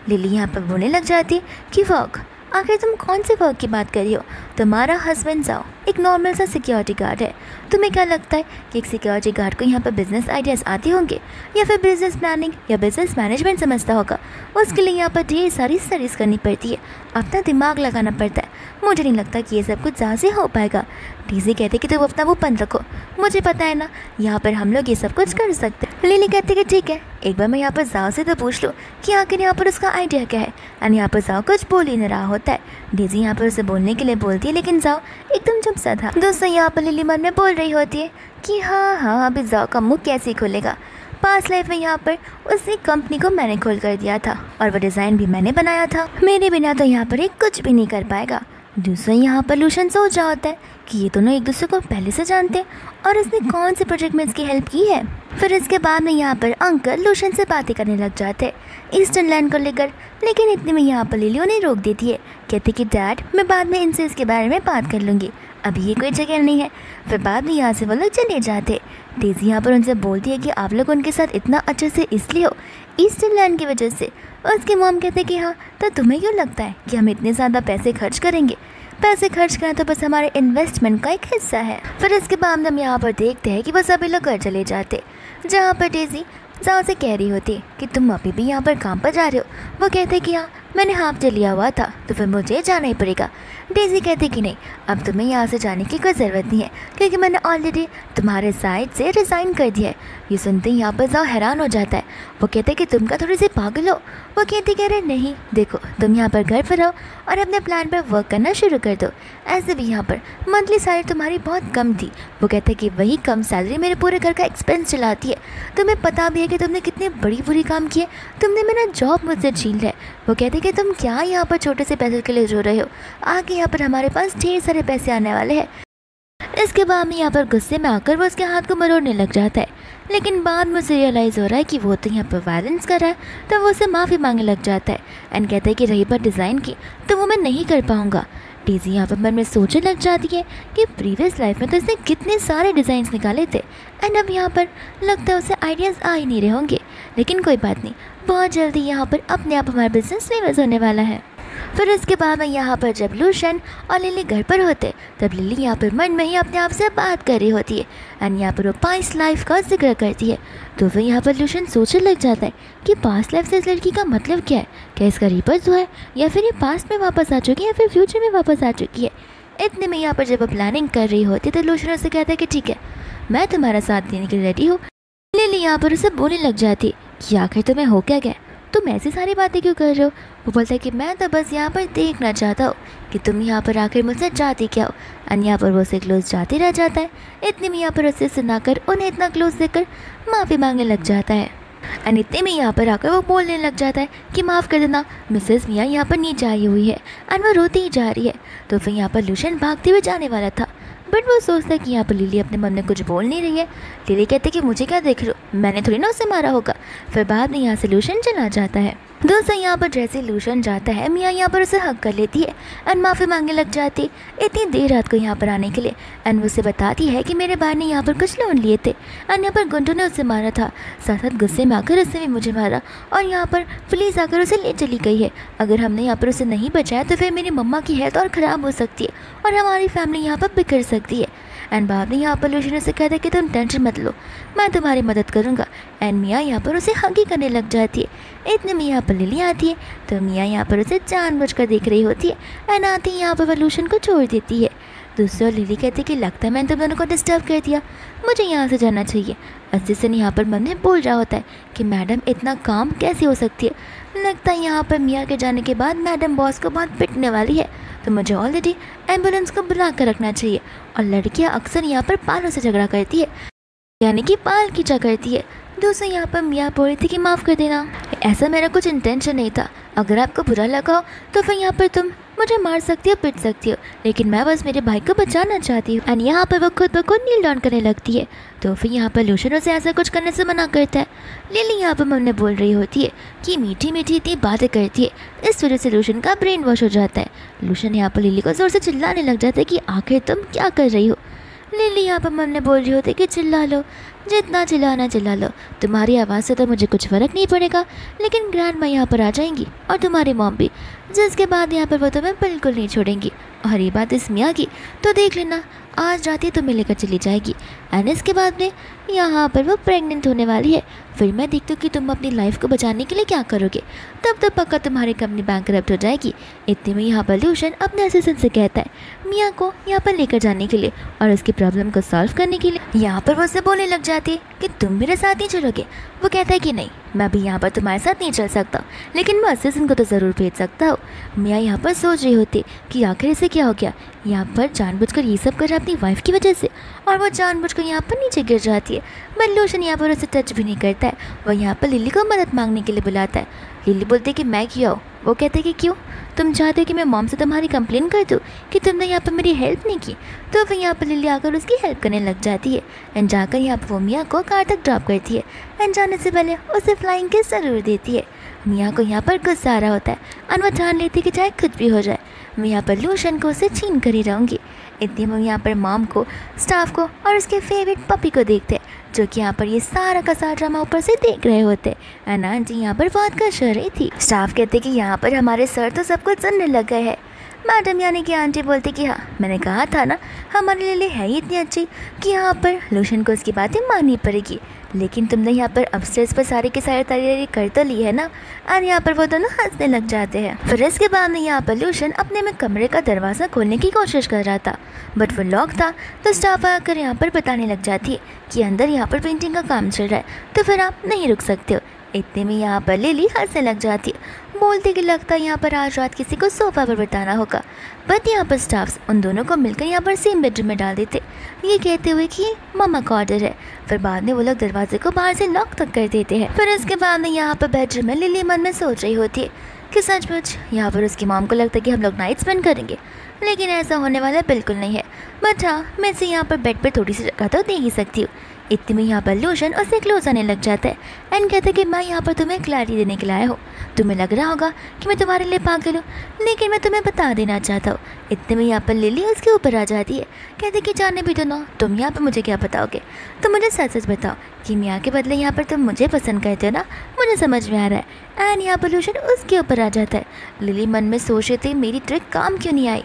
लिली यहाँ पर बोलने लग जाती है कि वर्क, आखिर तुम कौन से वर्क की बात कर रही हो? तुम्हारा हस्बैंड जाओ एक नॉर्मल सा सिक्योरिटी गार्ड है, तुम्हें क्या लगता है कि एक सिक्योरिटी गार्ड को यहाँ पर बिजनेस आइडियाज़ आते होंगे या फिर बिजनेस प्लानिंग या बिजनेस मैनेजमेंट समझता होगा? उसके लिए यहाँ पर ढेर सारी स्टडीज़ करनी पड़ती है, अपना दिमाग लगाना पड़ता है। मुझे नहीं लगता कि ये सब कुछ ज़्यादा से हो पाएगा। डेज़ी कहते कि तुम अपना वो बंद रखो, मुझे पता है ना यहाँ पर हम लोग ये सब कुछ कर सकते हैं। लिली कहते कि ठीक है, एक बार मैं यहाँ पर जाओ से तो पूछ लूँ कि आखिर यहाँ पर उसका आइडिया क्या है। एंड यहाँ पर जाओ कुछ बोल ही नहीं रहा होता है। डेज़ी यहाँ पर उसे बोलने के लिए बोलती है, लेकिन जाओ एकदम चुप सा था। दोस्तों यहाँ पर लिली मन में बोल रही होती है कि हाँ अभी जाओ का मुँह कैसे खुलेगा। पास्ट लाइफ में यहाँ पर उसी कंपनी को मैंने खोल कर दिया था और वो डिज़ाइन भी मैंने बनाया था, मेरे बिना तो यहाँ पर एक कुछ भी नहीं कर पाएगा। दूसरा यहाँ पर लूशन सोच रहा होता है कि ये दोनों एक दूसरे को पहले से जानते हैं और इसने कौन से प्रोजेक्ट में इसकी हेल्प की है। फिर इसके बाद में यहाँ पर अंकल लूशन से बातें करने लग जाते हैं ईस्टर्न लैंड को लेकर, लेकिन इतने में यहाँ पर लिली उन्हें रोक देती है, कहती कि डैड मैं बाद में इनसे इसके बारे में बात कर लूँगी, अभी ये कोई जगह नहीं है। फिर बाद में यहाँ से वो लोग चले जाते। डेज़ी यहाँ पर उनसे बोलती है कि आप लोग उनके साथ इतना अच्छे से इसलिए हो ईस्टर्न लैंड की वजह से। उसके मॉम कहते कि हाँ तो तुम्हें क्यों लगता है कि हम इतने ज़्यादा पैसे खर्च करेंगे? पैसे खर्च करना तो बस हमारे इन्वेस्टमेंट का एक हिस्सा है। फिर इसके बाद हम यहाँ पर देखते हैं कि वो सभी लोग घर चले जाते, जहाँ पर डेज़ी जाओ से कह रही होती कि तुम अभी भी यहाँ पर काम पर जा रहे हो। वो कहते कि हाँ मैंने हाफ डे लिया हुआ था तो फिर मुझे जाना ही पड़ेगा। डेज़ी कहती कि नहीं अब तुम्हें यहाँ से जाने की कोई ज़रूरत नहीं है क्योंकि मैंने ऑलरेडी तुम्हारे साइड से रिज़ाइन कर दिया है। ये सुनते ही यहाँ पर जाओ हैरान हो जाता है। वो कहते कि तुम क्या थोड़ी सी पागल हो। वो कहती कह रहे नहीं, देखो तुम यहाँ पर घर पर आओ और अपने प्लान पर वर्क करना शुरू कर दो। ऐसे भी यहाँ पर मंथली सैलरी तुम्हारी बहुत कम थी। वो कहते कि वही कम सैलरी मेरे पूरे घर का एक्सपेंस चलाती है। तुम्हें पता भी है कि तुमने कितने बड़ी बुरी काम किए, तुमने मेरा जॉब मुझसे छीन लिया। वो कहते कि तुम क्या यहाँ पर छोटे से पैसे के लिए रो रहे हो, आगे यहाँ पर हमारे पास ढेर सारे पैसे आने वाले हैं। इसके बाद में यहाँ पर गुस्से में आकर वो उसके हाथ को मरोड़ने लग जाता है, लेकिन बाद में उसे रियलाइज़ हो रहा है कि वो तो यहाँ पर वायलेंस कर रहा है, तो वो उसे माफ़ी मांगने लग जाता है एंड कहता है कि रही बात डिज़ाइन की तो वो मैं नहीं कर पाऊँगा। डेज़ी यहाँ पर मन में सोचने लग जाती है कि प्रीवियस लाइफ में तो इसने कितने सारे डिज़ाइंस निकाले थे एंड अब यहाँ पर लगता है उसे आइडियाज़ आ ही नहीं रहे होंगे, लेकिन कोई बात नहीं, बहुत जल्दी यहाँ पर अपने आप हमारा बिजनेस फेमस होने वाला है। फिर इसके बाद में यहाँ पर जब लूशन और लिली घर पर होते तब लिली यहाँ पर मन में ही अपने आप से बात कर रही होती है एंड यहाँ पर वो पास्ट लाइफ का जिक्र करती है। तो फिर यहाँ पर लूशन सोचने लग जाता है कि पास्ट लाइफ से इस लड़की का मतलब क्या है, क्या इसका रीबर्थ हुआ है या फिर ये पास्ट में वापस आ चुकी है या फिर फ्यूचर में वापस आ चुकी है। इतने में यहाँ पर जब वो प्लानिंग कर रही होती है तो लूशन उसे कहता है कि ठीक है, मैं तुम्हारा साथ देने के लिए रेडी हूँ। लिली यहाँ पर उसे बोलने लग जाती कि आखिर तुम्हें हो क्या गया, तुम ऐसी सारी बातें क्यों कर रहे हो। वो बोलता है कि मैं तो बस यहाँ पर देखना चाहता हूँ कि तुम यहाँ पर आखिर मुझसे जाती क्या हो। एंड यहाँ पर वो उसे क्लोज जाते रह जाता है। इतने में यहाँ पर उसे सुनाकर उन्हें इतना क्लोज देखकर माफ़ी मांगने लग जाता है एंड इतने में यहाँ पर आकर वो बोलने लग जाता है कि माफ़ कर देना, मिसेस मिया यहाँ पर नीचे आई हुई है एंड वो रोती ही जा रही है। तो फिर यहाँ पर लूशन भागते हुए जाने वाला था, बट वो सोचता है कि यहाँ पर लिली अपने मन में कुछ बोल नहीं रही है। लिली कहते कि मुझे क्या देख रहे हो, मैंने थोड़ी ना उसे मारा होगा। फिर बाद में यहाँ से लूशन चला जाता है। दोस्तों यहाँ पर जैसे लूशन जाता है, मिया यहाँ पर उसे हक कर लेती है एंड माफ़ी मांगने लग जाती इतनी देर रात को यहाँ पर आने के लिए। एंड वो उसे बताती है कि मेरे भाई ने यहाँ पर कुछ लोन लिए थे एंड यहाँ पर गुंडों ने उसे मारा था, साथ साथ गुस्से में आकर उसने भी मुझे मारा और यहाँ पर पुलिस आकर उसे ले चली गई है। अगर हमने यहाँ पर उसे नहीं बचाया तो फिर मेरी मम्मा की हेल्थ और ख़राब हो सकती है और हमारी फैमिली यहाँ पर बिखर सकती है। एंड बाद में यहाँ पर लूशन से कहता है कि तुम टेंशन मत लो, मैं तुम्हारी मदद करूँगा। एंड मिया यहाँ पर उसे हगी करने लग जाती है। इतने में यहाँ पर लिली आती है तो मिया यहाँ पर उसे जानबूझकर देख रही होती है एंड आती यहाँ पर वह लूशन को छोड़ देती है। दूसरी ओर लिली कहती है कि लगता है मैंने तुम दोनों को डिस्टर्ब कर दिया, मुझे यहाँ से जाना चाहिए। असिस्टेंट यहाँ पर मन में बोल रहा होता है कि मैडम इतना काम कैसे हो सकती है, लगता है यहाँ पर मिया के जाने के बाद मैडम बॉस को बहुत पिटने वाली है, तो मुझे ऑलरेडी एम्बुलेंस को बुला कर रखना चाहिए। और लड़कियाँ अक्सर यहाँ पर पालों से झगड़ा करती है, यानी कि पाल खींचा करती है। दूसरे यहाँ पर मिया बोल रही थी कि माफ़ कर देना, ऐसा मेरा कुछ इंटेंशन नहीं था, अगर आपको बुरा लगा हो तो फिर यहाँ पर तुम मुझे मार सकती हो, पिट सकती हो, लेकिन मैं बस मेरे भाई को बचाना चाहती हूँ। एंड यहाँ पर वो खुद ब खुद नील डाउन करने लगती है। तो फिर यहाँ पर लूशन उसे ऐसा कुछ करने से मना करता है। लिली यहाँ पर मम्मी बोल रही होती है कि मीठी मीठी इतनी बातें करती है, इस वजह से लूशन का ब्रेन वॉश हो जाता है। लूशन यहाँ पर लिली को जोर से चिल्लाने लग जाता है कि आखिर तुम क्या कर रही हो। लिली यहाँ पर मम्मी बोल रही होती है कि चिल्ला लो, जितना चिल्लाना चिल्ला लो, तुम्हारी आवाज़ से तो मुझे कुछ फ़र्क नहीं पड़ेगा, लेकिन ग्रैंड माँ यहाँ पर आ जाएंगी और तुम्हारी मॉम भी, जिसके बाद यहाँ पर वो तुम्हें बिल्कुल नहीं छोड़ेंगी। और ये बात इस मियाँ की तो देख लेना, आज रात ही तुम्हें लेकर चली जाएगी एंड इसके बाद में यहाँ पर वो प्रेग्नेंट होने वाली है। फिर मैं देखती हूँ कि तुम अपनी लाइफ को बचाने के लिए क्या करोगे, तब तो पक्का तुम्हारी कंपनी बैंकरप्ट हो जाएगी। इतने में यहाँ पर लूशन अपने असिस्टेंट से कहता है मियाँ को यहाँ पर लेकर जाने के लिए और उसकी प्रॉब्लम को सॉल्व करने के लिए। यहाँ पर वो उससे बोलने लग जाती है कि तुम मेरे साथ नहीं चलोगे। वो कहता है कि नहीं, मैं भी यहाँ पर तुम्हारे साथ नहीं चल सकता, लेकिन मैं असिस्टेंट को तो ज़रूर भेज सकता हूँ। मियाँ यहाँ पर सोच रही होती कि आखिर इसे क्या हो गया, यहाँ पर जानबूझकर ये सब कर रहा है अपनी वाइफ की वजह से, और वो जानबूझकर यहाँ पर नीचे गिर जाती है। बट लूशन यहाँ पर उसे टच भी नहीं करता है। वो यहाँ पर लिली को मदद मांगने के लिए बुलाता है। लिली बोलती है कि मैं क्यों आऊँ। वो कहते हैं कि क्यों, तुम चाहते हो कि मैं मॉम से तुम्हारी कंप्लेन कर दूँ कि तुमने यहाँ पर मेरी हेल्प नहीं की। तो फिर यहाँ पर लिली आकर उसकी हेल्प करने लग जाती है एंड जाकर यहाँ पर वो मियाँ को कार तक ड्रॉप करती है एंड जाने से पहले उसे फ्लाइंग किस ज़रूर देती है। मियाँ को यहाँ पर गुस्सा आ रहा होता है और वो ठान लेती है कि चाहे कुछ भी हो जाए, मैं यहाँ पर लूशन को उसे छीन कर ही रहूँगी। इतने में यहाँ पर मॉम को, स्टाफ को और उसके फेवरेट पपी को देखते हैं, जो कि यहाँ पर ये सारा का सारा ड्रामा ऊपर से देख रहे होते। एंड आंटी यहाँ पर बहुत खुश हो रही थी। स्टाफ कहते कि यहाँ पर हमारे सर तो सब कुछ सुनने लग गए हैं। मैडम यानी कि आंटी बोलती कि हाँ, मैंने कहा था ना, हमारे लिली है ही इतनी अच्छी कि यहाँ पर लूशन को उसकी बातें माननी पड़ेगी। लेकिन तुमने यहाँ पर अपस्टेयर्स पर सारी की सारी तैयारी कर तो ली है ना। और यहाँ पर वो दोनों हंसने लग जाते हैं। फिर इसके बाद में यहाँ पर लूशन अपने में कमरे का दरवाज़ा खोलने की कोशिश कर रहा था, बट वो लॉक था। तो स्टाफ आकर यहाँ पर बताने लग जाती है कि अंदर यहाँ पर पेंटिंग का काम चल रहा है, तो फिर आप नहीं रुक सकते हो। इतने में यहाँ पर लिली हंसने लग जाती है, बोलती कि लगता है यहाँ पर आज रात किसी को सोफा पर बिताना होगा। बट यहाँ पर स्टाफ्स उन दोनों को मिलकर यहाँ पर सेम बेडरूम में डाल देते, ये कहते हुए कि मामा का ऑर्डर है। फिर बाद में वो लोग दरवाजे को बाहर से लॉक तक कर देते हैं। फिर इसके बाद में यहाँ पर बेडरूम में लिली मन में सोच रही होती है कि सचमुच यहाँ पर उसकी मॉम को लगता है कि हम लोग नाइट स्पेंड करेंगे, लेकिन ऐसा होने वाला बिल्कुल नहीं है। बट हाँ, मैं इसे यहाँ पर बेड पर थोड़ी सी जगह तो दे ही सकती हूँ। इतने में यहाँ पर लूशन उससे क्लोज आने लग जाता है एंड कहता है कि मैं यहाँ पर तुम्हें क्लैरिटी देने के लिए आया हूँ। तुम्हें लग रहा होगा कि मैं तुम्हारे लिए पागल हूँ, लेकिन मैं तुम्हें बता देना चाहता हूँ। इतने में यहाँ पर लिली उसके ऊपर आ जाती है, कहते कि जाने भी दो ना, तुम यहाँ पर मुझे क्या बताओगे। तो मुझे सच सच बताओ कि मियाँ के बदले यहाँ पर तुम मुझे पसंद करते हो ना, मुझे समझ में आ रहा है। एंड यहाँ पर लूशन उसके ऊपर आ जाता है। लिली मन में सोच रही थी मेरी ट्रिक काम क्यों नहीं आई,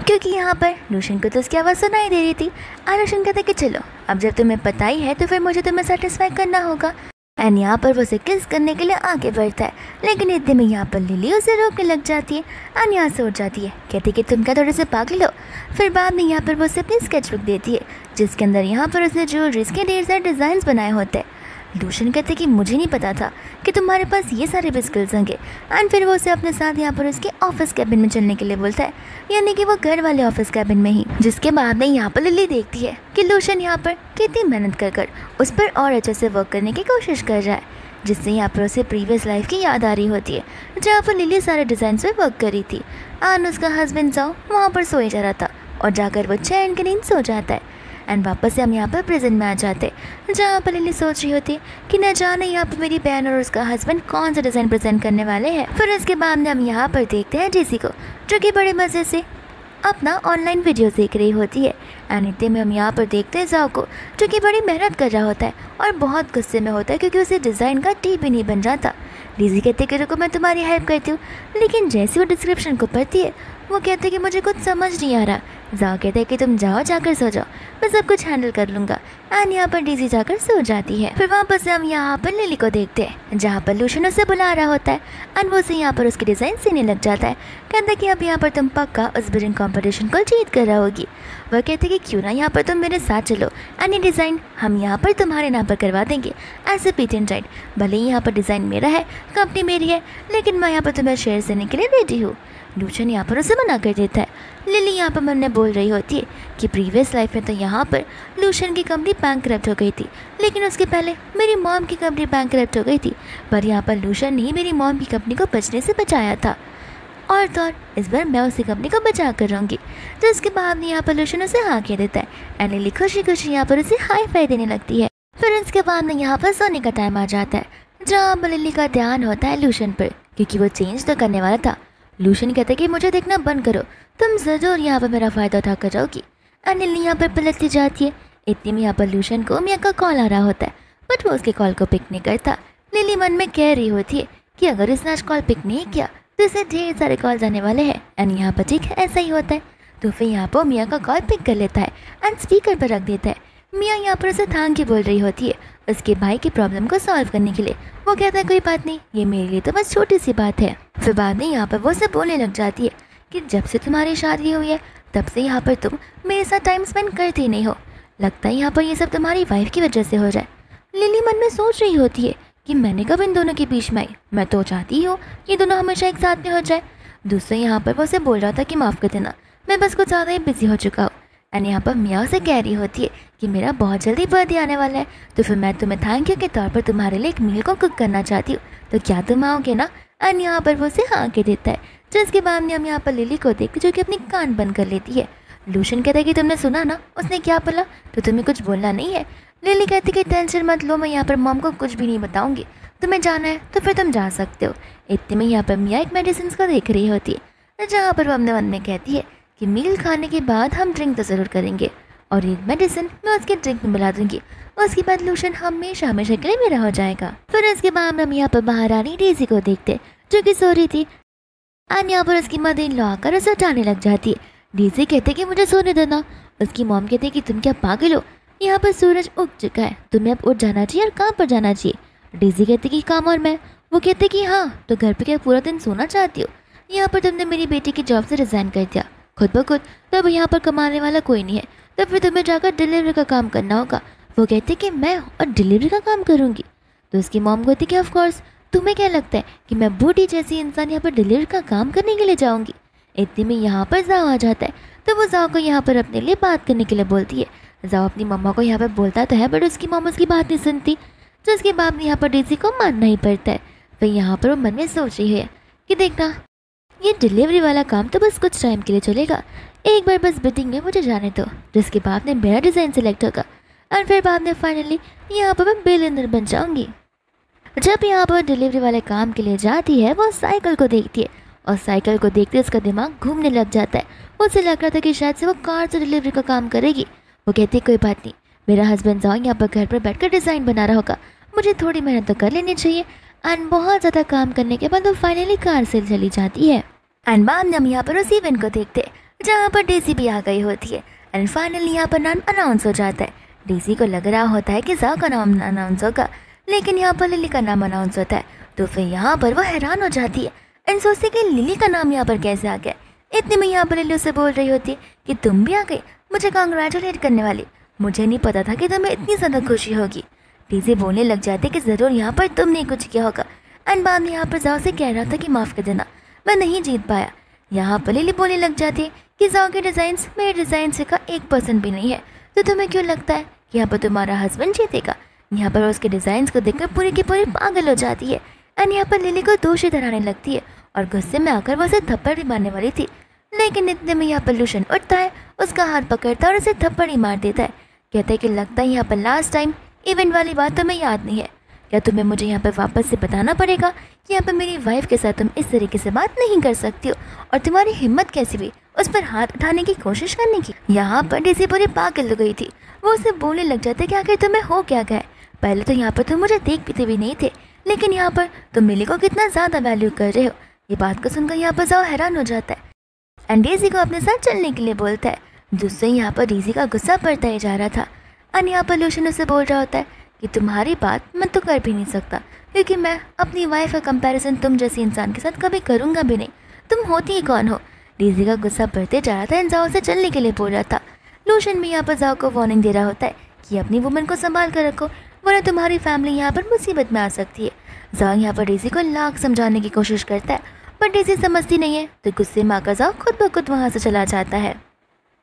क्योंकि यहाँ पर लूशन को तो उसकी आवाज़ सुनाई दे रही थी। और लूशन कहते कि चलो अब जब तुम्हें पता ही है तो फिर मुझे तुम्हें सेटिस्फाई करना होगा। एंड यहाँ पर वो उसे किस करने के लिए आगे बढ़ता है, लेकिन इतने में यहाँ पर लिली उसे रोकने लग जाती है। एंड यहाँ से उठ जाती है, कहती कि तुम क्या थोड़े से पागल हो। फिर बाद में यहाँ पर वो उसे अपनी स्केचबुक देती है, जिसके अंदर यहाँ पर उसने ज्वेलरीज के ढेर सारे डिज़ाइन बनाए होते हैं। लूशन कहते कि मुझे नहीं पता था कि तुम्हारे पास ये सारे भी स्किल्स होंगे। एंड फिर वो उसे अपने साथ यहाँ पर उसके ऑफिस कैबिन में चलने के लिए बोलता है, यानी कि वो घर वाले ऑफिस कैबिन में ही। जिसके बाद में यहाँ पर लिली देखती है कि लूशन यहाँ पर कितनी मेहनत कर उस पर और अच्छे से वर्क करने की कोशिश कर रहा है, जिससे यहाँ पर उसे प्रीवियस लाइफ की याद आ रही होती है, जहाँ पर लिली सारे डिज़ाइन पे वर्क करी थी। एंड उसका हस्बैंड जाओ वहाँ पर सोए जा रहा था और जाकर वो चैन की नींद सो जाता है। एंड वापस से हम यहाँ पर प्रेजेंट में आ जाते, जहाँ पर लिली सोच रही होती कि न जाने यहाँ पर मेरी बहन और उसका हस्बैंड कौन सा डिज़ाइन प्रेजेंट करने वाले हैं। फिर इसके बाद में हम यहाँ पर देखते हैं जेसी को, जो कि बड़े मज़े से अपना ऑनलाइन वीडियो देख रही होती है। एंड इतने में हम यहाँ पर देखते हैं जाओ को, जो कि बड़ी मेहनत कर रहा होता है और बहुत गुस्से में होता है क्योंकि उसे डिज़ाइन का टी भी नहीं बन जाता। डेज़ी कहते कि रुको मैं तुम्हारी हेल्प करती हूँ, लेकिन जैसे वो डिस्क्रिप्शन को पढ़ती है वो कहते कि मुझे कुछ समझ नहीं आ रहा। जाओ कहते हैं कि तुम जाओ जाकर सो जाओ, मैं सब कुछ हैंडल कर लूँगा। एंड यहाँ पर डेज़ी जाकर सो जाती है। फिर वापस से हम यहाँ पर लिली को देखते हैं, जहाँ पर लूशन उसे बुला रहा होता है एंड वो उसे यहाँ पर उसके डिज़ाइन सीने लग जाता है। कहता है कि अब यहाँ पर तुम पक्का उस बिडिंग कॉम्पिटिशन को जीत कर रहा होगी। वह कहते कि क्यों ना यहाँ पर तुम मेरे साथ चलो, एंड ये डिज़ाइन हम यहाँ पर तुम्हारे नाम पर करवा देंगे एज ए पेटेंट राइट। भले ही यहाँ पर डिज़ाइन मेरा है, कंपनी मेरी है, लेकिन मैं यहाँ पर तुम्हें शेयर देने के लिए रेडी हूँ। लूशन यहाँ पर उसे मना कर देता है। लिली यहाँ पर मन में बोल रही होती है कि प्रीवियस लाइफ में तो यहाँ पर लूशन की कंपनी बैंकरप्ट हो गई थी, लेकिन उसके पहले मेरी मॉम की कंपनी बैंकरप्ट हो गई थी, पर यहाँ पर लूशन ने मेरी मॉम की कंपनी को बचने से बचाया था, और तो और इस बार मैं उसी कंपनी को बचा कर रहूँगी। तो इसके बाद में यहाँ पर लूशन उसे हाँ कह देता है एंड लिली खुशी खुशी यहाँ पर उसे हाई फाई देने लगती है। फिर इसके बाद में यहाँ पर सोने का टाइम आ जाता है, जहाँ पर लिली का ध्यान होता है लूशन पर, क्योंकि वो चेंज तो करने वाला था। लूशन कहते कि मुझे देखना बंद करो, तुम ज़रूर यहाँ पर मेरा फ़ायदा उठा कर जाओगी। एंड लिली यहाँ पर पलटती जाती है। इतने में यहाँ पर लूशन को मिया का कॉल आ रहा होता है, बट वो उसके कॉल को पिक नहीं करता। लिली मन में कह रही होती है कि अगर इसने आज कॉल पिक नहीं किया तो इसे ढेर सारे कॉल जाने वाले हैं। एंड यहाँ पर ठीक ऐसा ही होता है। तो फिर यहाँ पर मिया का कॉल पिक कर लेता है एंड स्पीकर पर रख देता है। मिया यहाँ पर उसे थाम के बोल रही होती है उसके भाई की प्रॉब्लम को सॉल्व करने के लिए। वो कहता है कोई बात नहीं, ये मेरे लिए तो बस छोटी सी बात है। फिर बाद में यहाँ पर वो उसे बोलने लग जाती है कि जब से तुम्हारी शादी हुई है तब से यहाँ पर तुम मेरे साथ टाइम स्पेंड करती नहीं हो, लगता है यहाँ पर ये सब तुम्हारी वाइफ की वजह से हो जाए। लिली मन में सोच रही होती है कि मैंने कब इन दोनों के बीच में आई, मैं तो चाहती हूँ ये दोनों हमेशा एक साथ में हो जाए। दूसरे यहाँ पर वो उसे बोल रहा था कि माफ़ कर देना, मैं बस कुछ ज़्यादा ही बिजी हो चुका हूँ। एंड यहाँ पर मिया से कह रही होती है कि मेरा बहुत जल्दी बर्थडे आने वाला है, तो फिर मैं तुम्हें थैंक यू के तौर पर तुम्हारे लिए एक मील को कुक करना चाहती हूँ, तो क्या तुम आओगे ना। एंड यहाँ पर वो उसे हाँ के देता है। जिसके बाद में हम यहाँ पर लिली को देखते जो कि अपनी कान बंद कर लेती है। लूशन कहता है कि तुमने सुना ना उसने क्या बोला, तो तुम्हें कुछ बोलना नहीं है। लिली कहती कि टेंशन मत लो, मैं यहाँ पर मॉम को कुछ भी नहीं बताऊँगी, तुम्हें जाना है तो फिर तुम जा सकते हो। इतने में यहाँ पर मिया एक मेडिसिन को देख रही होती है, जहाँ पर वो अपने मन में कहती है कि मील खाने के बाद हम ड्रिंक तो ज़रूर करेंगे और ये मेडिसिन मैं उसके ड्रिंक में मिला दूंगी, उसके बाद लूशन हमेशा हमेशा के लिए मेरा हो जाएगा। फिर इसके बाद हम यहाँ पर बाहर आ रही डेज़ी को देखते जो कि सो रही थी। एंड यहाँ पर उसकी मदर इन लॉ आकर उसे उठाने लग जाती है। डेज़ी कहते कि मुझे सोने देना। उसकी मॉम कहते कि तुम क्या पागल हो, यहाँ पर सूरज उग चुका है, तुम्हें अब उठ जाना चाहिए और काम पर जाना चाहिए। डेज़ी कहते कि काम और मैं, वो कहते कि हाँ तो घर पर क्या पूरा दिन सोना चाहती हो, यहाँ पर तुमने मेरी बेटी की जॉब से रिज़ाइन कर दिया खुद ब खुद, तो अब यहाँ पर कमाने वाला कोई नहीं है, तो फिर तुम्हें जाकर डिलीवरी का काम करना होगा। वो कहते कि मैं और डिलीवरी का काम करूँगी। तो उसकी मॉम कहती कि ऑफ कोर्स तुम्हें क्या लगता है कि मैं बूढ़ी जैसी इंसान यहाँ पर डिलीवरी का काम करने के लिए जाऊँगी? इतने में यहाँ पर जाओ आ जाता है, तो वो जाओ को यहाँ पर अपने लिए बात करने के लिए बोलती है। जाओ अपनी मम्मा को यहाँ पर बोलता तो है, बट उसकी मम्मा उसकी बात नहीं सुनती, जिसके बाद यहाँ पर डेज़ी को मानना ही पड़ता है। फिर यहाँ पर वो मन में सोच रही है कि देखना, ये डिलीवरी वाला काम तो बस कुछ टाइम के लिए चलेगा, एक बार बस बिटिंग में मुझे जाने दो, जिसके बाद में मेरा डिज़ाइन सिलेक्ट होगा और फिर बाद में फाइनली यहाँ पर मैं बिलियनर बन जाऊँगी। जब यहाँ पर डिलीवरी वाले काम के लिए जाती है, वो साइकिल को देखती है और साइकिल को देखते उसका दिमाग घूमने लग जाता है। उसे लग रहा था कि शायद से वो कार से डिलीवरी का काम करेगी। वो कहती है कोई बात नहीं, मेरा हस्बैंड जाओ यहाँ पर घर पर बैठकर डिज़ाइन बना रहा होगा, मुझे थोड़ी मेहनत तो कर लेनी चाहिए। एंड बहुत ज़्यादा काम करने के बाद वो फाइनली कार से चली जाती है। एंड बाद में हम यहाँ पर उस इवेंट को देखते हैं जहाँ पर डेज़ी भी आ गई होती है। एंड फाइनली यहाँ पर नाम अनाउंस हो जाता है। डेज़ी को लग रहा होता है कि जाओ का नाम अनाउंस होगा, लेकिन यहाँ पर लिली का नाम अनाउंस होता है। तो फिर यहाँ पर वो हैरान हो जाती है एंड सोचती कि लिली का नाम यहाँ पर कैसे आ गया। इतने में यहाँ पर लिली उसे बोल रही होती है कि तुम भी आ गई मुझे कांग्रेचुलेट करने वाली, मुझे नहीं पता था कि तुम्हें इतनी ज़्यादा खुशी होगी। डेज़ी बोलने लग जाती है कि ज़रूर यहाँ पर तुमने कुछ किया होगा। एंड बाद में यहाँ पर जाओ से कह रहा था कि माफ़ कर देना, मैं नहीं जीत पाया। यहाँ पर लिली बोलने लग जाती है कि जाओ के डिज़ाइंस मेरे डिज़ाइन से का 1% भी नहीं है, तो तुम्हें क्यों लगता है कि यहाँ पर तुम्हारा हस्बैंड जीतेगा। यहाँ पर उसके डिज़ाइंस को देखकर पूरी की पूरी पागल हो जाती है। एंड यहाँ पर लिली को दोषी ठहराने लगती है और गुस्से में आकर वो उसे थप्पड़ भी मारने वाली थी, लेकिन इतने में यहाँ पर लूशन उठता है, उसका हाथ पकड़ता है और उसे थप्पड़ ही मार देता है। कहता है कि लगता है यहाँ पर लास्ट टाइम इवेंट वाली बात तुम्हें याद नहीं है, क्या तुम्हें मुझे यहाँ पर वापस से बताना पड़ेगा कि यहाँ पर मेरी वाइफ के साथ तुम इस तरीके से बात नहीं कर सकती हो, और तुम्हारी हिम्मत कैसी भी उस पर हाथ उठाने की कोशिश करने की। यहाँ पर डेज़ी पूरी पागल हो गई थी। वो उसे बोलने लग जाते कि आखिर तुम्हें हो क्या गया, पहले तो यहाँ पर तुम मुझे देखते भी नहीं थे, लेकिन यहाँ पर तुम मिली को कितना ज़्यादा वैल्यू कर रहे हो। ये बात को सुनकर यहाँ पर जाओ हैरान हो जाता है एंड डेज़ी को अपने साथ चलने के लिए बोलता है, जिससे यहाँ पर डेज़ी का गुस्सा बढ़ता ही जा रहा था। एंड यहाँ पर लूशन उसे बोल रहा होता है कि तुम्हारी बात मैं तो कर भी नहीं सकता, क्योंकि मैं अपनी वाइफ का कंपैरिजन तुम जैसी इंसान के साथ कभी करूँगा भी नहीं, तुम होती ही कौन हो। डेज़ी का गुस्सा बढ़ते जा रहा था एंड जाओ से चलने के लिए बोल रहा था। लूशन भी यहाँ पर जाओ को वार्निंग दे रहा होता है कि अपनी वुमन को संभाल कर रखो, वरना तुम्हारी फैमिली यहाँ पर मुसीबत में आ सकती है। जाओ यहाँ पर डेज़ी को लाख समझाने की कोशिश करता है, पर डेज़ी समझती नहीं है, तो गुस्से में आकर जाओ खुद ब खुद वहाँ से चला जाता है।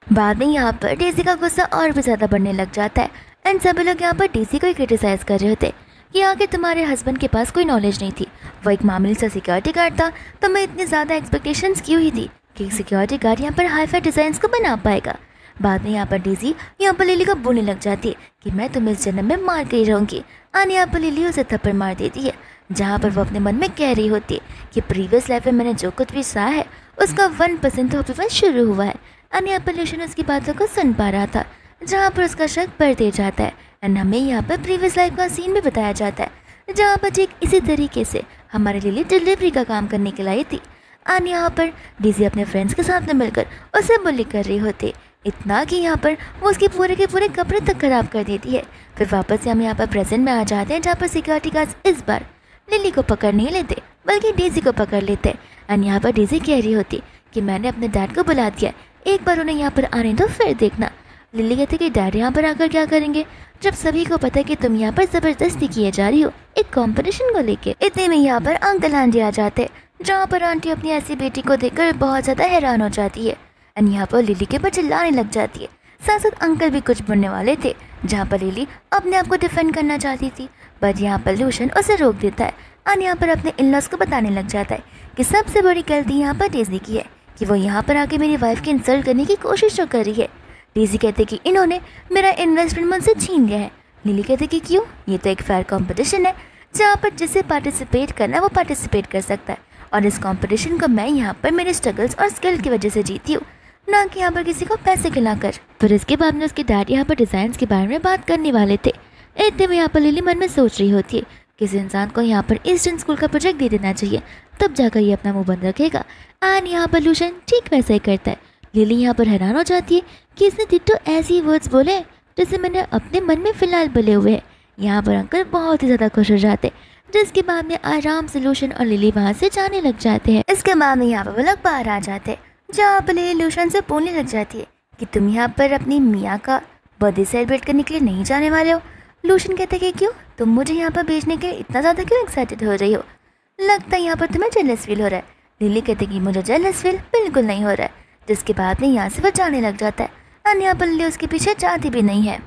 बाद में यहाँ पर डेज़ी का गुस्सा और भी ज़्यादा बढ़ने लग जाता है एंड सभी लोग यहाँ पर डेज़ी को ही क्रिटिसाइज़ कर रहे होते कि आगे तुम्हारे हस्बैंड के पास कोई नॉलेज नहीं थी, वो एक मामूली सा सिक्योरिटी गार्ड था, तो मैं इतनी ज़्यादा एक्सपेक्टेशंस क्यों ही थी कि सिक्योरिटी गार्ड यहाँ पर हाई-फाई डिज़ाइंस को बना पाएगा। बाद में यहाँ पर डेज़ी यहाँ पर लिली को बोलने लग जाती है कि मैं तुम्हें इस जन्म में मार के ही रहूँगी। और यहाँ पर लिली उसे थप्पड़ मार देती है, जहाँ पर वो अपने मन में कह रही होती है कि प्रीवियस लाइफ में मैंने जो कुछ भी सहा है उसका 1% तो अभी शुरू हुआ है। और यहाँ पर लूशन उसकी बातों को सुन पा रहा था, जहाँ पर उसका शक बढ़ते जाता है। एंड हमें यहाँ पर प्रीवियस लाइफ का सीन भी बताया जाता है, जहाँ पर ठीक इसी तरीके से हमारे लिए डिलीवरी का काम करने के लिए आई थी। और यहाँ पर डेज़ी अपने फ्रेंड्स के साथ में मिलकर उसे बुली कर रही होती, इतना कि यहाँ पर वो उसके पूरे के पूरे कपड़े तक खराब कर देती है। फिर वापस से हम यहाँ पर प्रेजेंट में आ जाते हैं, जहाँ पर सिक्योरिटी गार्ड्स इस बार लिली को पकड़ नहीं लेते बल्कि डेज़ी को पकड़ लेते। एंड यहाँ पर डेज़ी कह रही होती कि मैंने अपने डैड को बुला दिया, एक बार उन्हें यहाँ पर आने दो फिर देखना। लिली कहती कि डैड यहाँ पर आकर क्या करेंगे, जब सभी को पता है कि तुम यहाँ पर ज़बरदस्ती किए जा रही हो एक कंपटीशन को लेके। इतने में यहाँ पर अंकल आंटी आ जाते, जहाँ पर आंटी अपनी ऐसी बेटी को देखकर बहुत ज़्यादा हैरान हो जाती है। एंड यहाँ पर लिली के ऊपर चिल्लाने लग जाती है। साथ साथ अंकल भी कुछ बोलने वाले थे, जहाँ पर लिली अपने आप को डिफेंड करना चाहती थी, बट यहाँ पर लूशन उसे रोक देता है। और यहाँ पर अपने इन लॉज को बताने लग जाता है कि सबसे बड़ी गलती यहाँ पर डेज़ी की है कि वो यहाँ पर आके मेरी वाइफ की इंसल्ट करने की कोशिश तो कर रही है। डेज़ी कहते कि इन्होंने मेरा इन्वेस्टमेंट मुझसे छीन लिया है। लिली कहते कि क्यों, ये तो एक फेयर कंपटीशन है, जहाँ पर जिसे पार्टिसिपेट करना है वो पार्टिसिपेट कर सकता है, और इस कंपटीशन को मैं यहाँ पर मेरे स्ट्रगल्स और स्किल की वजह से जीती हूँ, ना कि यहाँ पर किसी को पैसे खिलाकर। फिर इसके बाद में उसके डैड यहाँ पर डिज़ाइंस के बारे में बात करने वाले थे। इतने में यहाँ पर लिली मन में सोच रही होती है किसी इंसान को यहाँ पर ईस्टर्न स्कूल का प्रोजेक्ट दे देना चाहिए, तब जाकर ये अपना मुंह बंद रखेगा। एंड यहाँ पर लूशन ठीक वैसा ही करता है। लिली यहाँ पर हैरान हो जाती है कि इसने डिट्टो ऐसी वर्ड्स बोले जैसे मैंने अपने मन में फ़िलहाल बोले हुए हैं। यहाँ पर अंकल बहुत ही ज़्यादा खुश हो जाते, जिसके बाद में आराम से लूशन और लिली वहाँ से जाने लग जाते हैं। इसके बाद में यहाँ पर वो लोग बाहर आ जाते हैं, जहाँ पर लिली लूशन से बोलने लग जाती है कि तुम यहाँ पर अपनी मियाँ का बर्थडे सेलिब्रेट करने के लिए नहीं जाने वाले हो। लूशन कहते कि क्यों, तुम मुझे यहाँ पर भेजने के इतना ज़्यादा क्यों एक्साइटेड हो रही हो। लगता है यहाँ पर तुम्हें जेलस फील हो रहा है। लिली कहती कि मुझे जेलस फील बिल्कुल नहीं हो रहा है, जिसके बाद में यहाँ से वो जाने लग जाता है और यहाँ पर लिली उसके पीछे जाती भी नहीं है।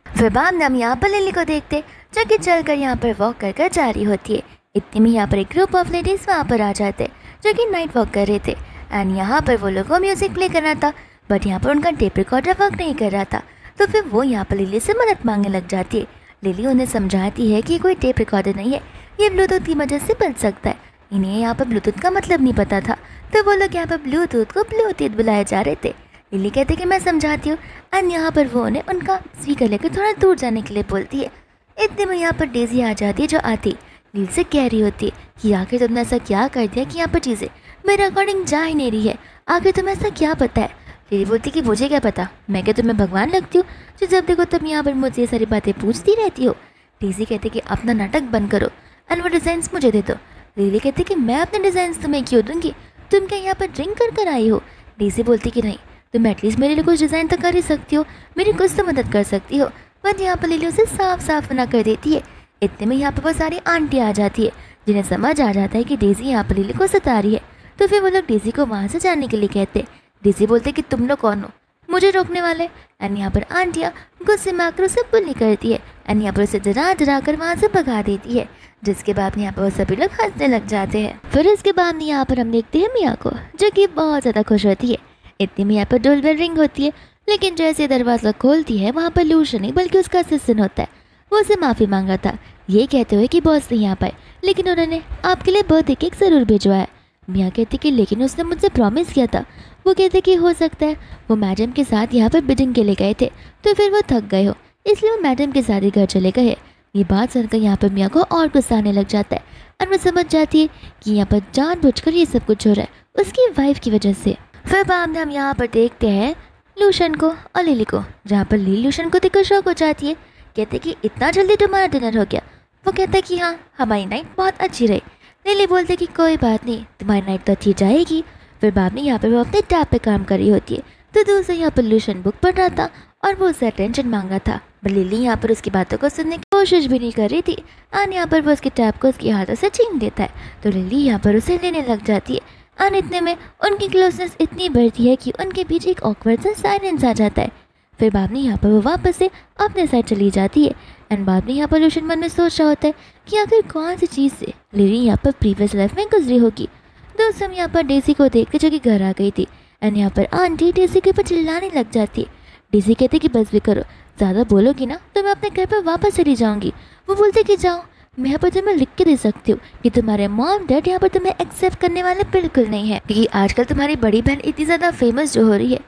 फिर बाद में हम यहाँ पर लिली को देखते जो कि चलकर यहाँ पर वॉक कर कर जा रही होती है। इतने में यहाँ पर एक ग्रुप ऑफ लेडीज वहाँ पर आ जाते जो कि नाइट वॉक कर रहे थे एंड यहाँ पर वो लोगों को म्यूजिक प्ले करना था, बट यहाँ पर उनका टेप रिकॉर्डर वर्क नहीं कर रहा था। तो फिर वो यहाँ पर लिली से मदद मांगने लग जाती है। लिली उन्हें समझाती है कि कोई टेप रिकॉर्डर नहीं है, ये ब्लूटूथ की मदद से बज सकता है। इन्हें यहाँ पर ब्लूटूथ का मतलब नहीं पता था, तो वो लोग यहाँ पर ब्लूटूथ को ब्लूटूथ बुलाए जा रहे थे। लिली कहती कि मैं समझाती हूँ एंड यहाँ पर वो उन्हें उनका स्पीकर लेकर थोड़ा दूर जाने के लिए बोलती है। इतने में यहाँ पर डेजी आ जाती है जो आती लिली से कह रही होती है कि आखिर तुमने ऐसा क्या कर दिया कि यहाँ पर चीज़ें मेरे अकॉर्डिंग जा ही नहीं रही है, आखिर तुम्हें ऐसा क्या पता है। लिली बोलती कि मुझे क्या पता, मैं क्या तुम्हें भगवान लगती हूँ जो जब देखो तुम यहाँ पर मुझसे ये सारी बातें पूछती रहती हो। डेजी कहती कि अपना नाटक बंद करो एंड वो डिज़ाइंस मुझे दे दो। लिली कहती कि मैं अपने डिज़ाइंस तुम्हें क्यों दूंगी, तुम क्या यहाँ पर ड्रिंक कर कर आई हो। डेजी बोलती कि नहीं, तुम एटलीस्ट मेरे लिए कुछ डिज़ाइन तो कर ही सकती हो, मेरी कुछ तो मदद कर सकती हो। बट यहाँ पर लिली उसे साफ साफ मना कर देती है। इतने में यहाँ पर वो सारी आंटी आ जाती है जिन्हें समझ आ जाता है कि डेजी यहाँ पर लिली को सता रही है। तो फिर वो लोग डेजी को वहाँ से जाने के लिए कहते। डेजी बोलते कि तुम लोग कौन हो मुझे रोकने वाले। एंड यहाँ पर आंटियाँ गुस्से में आकर उसे बुली करती है एंड यहाँ पर उसे डरा कर वहाँ से भगा देती है, जिसके बाद यहाँ पर वो सभी लोग हंसने लग जाते हैं। फिर इसके बाद यहाँ पर हम देखते हैं मिया को जो कि बहुत ज़्यादा खुश होती है। इतनी में यहाँ पर डोर बेल रिंग होती है, लेकिन जैसे दरवाज़ा खोलती है वहाँ पर लूशन नहीं बल्कि उसका असिस्टेंट होता है। वो उसे माफ़ी मांगा था ये कहते हुए कि बॉस नहीं आ पाए, लेकिन उन्होंने आपके लिए बर्थडे केक ज़रूर भिजवाया। मिया कहती कि लेकिन उसने मुझसे प्रॉमिस किया था। वो कहते कि हो सकता है वो मैडम के साथ यहाँ पर बिडिंग के लिए गए थे, तो फिर वो थक गए हो, इसलिए वो मैडम के साथ ही घर चले गए। ये बात सुनकर यहाँ पर मिया को और गुस्सा आने लग जाता है और वो समझ जाती है कि यहाँ पर जानबूझकर ये सब कुछ हो रहा है उसकी वाइफ की वजह से। फिर बाद में हम यहाँ पर देखते हैं लूशन को और लिली को, जहाँ पर लिली लूशन को देखकर शौक हो जाती है। कहते कि इतना जल्दी तुम्हारा डिनर हो गया। वो कहता है कि हाँ हमारी नाइट बहुत अच्छी रही। लिली बोलते कि कोई बात नहीं, तुम्हारी नाइट तो अच्छी जाएगी। फिर बाद में यहाँ पर वो अपने टैब पे काम कर रही होती है, तो दूसरे यहाँ पर लूशन बुक पढ़ रहा था और वो उससे अटेंशन मांगा था, पर लिली यहाँ पर उसकी बातों को सुनने की कोशिश भी नहीं कर रही थी। और यहाँ पर वो उसके टैब को उसके हाथों से छीन देता है, तो लिली यहाँ पर उसे लेने लग जाती है। और इतने में उनकी क्लोजनेस इतनी बढ़ती है कि उनके बीच एक ऑकवर्ड सा साइलेंस आ जाता है। फिर बाद में यहाँ पर वो वापस से अपने साइड चली जाती है एंड बाद में यहाँ पर लूशन मन में सोच रहा होता है कि आखिर कौन सी चीज़ से लिली यहाँ पर प्रीवियस लाइफ में गुजरी होगी। दोस्तों हम यहाँ पर डेजी को देख के जो कि घर आ गई थी एंड यहाँ पर आंटी डेजी के ऊपर चिल्लाने लग जाती है। डेजी कहते कि बस भी करो, ज़्यादा बोलोगी ना तो मैं अपने घर पर वापस चली जाऊँगी। वो बोलते कि जाओ, मैं यहाँ पर तुम्हें लिख के दे सकती हूँ कि तुम्हारे मॉम डैड यहाँ पर तुम्हें एक्सेप्ट करने वाले बिल्कुल नहीं है, क्योंकि आजकल तुम्हारी बड़ी बहन इतनी ज़्यादा फेमस जो हो रही है,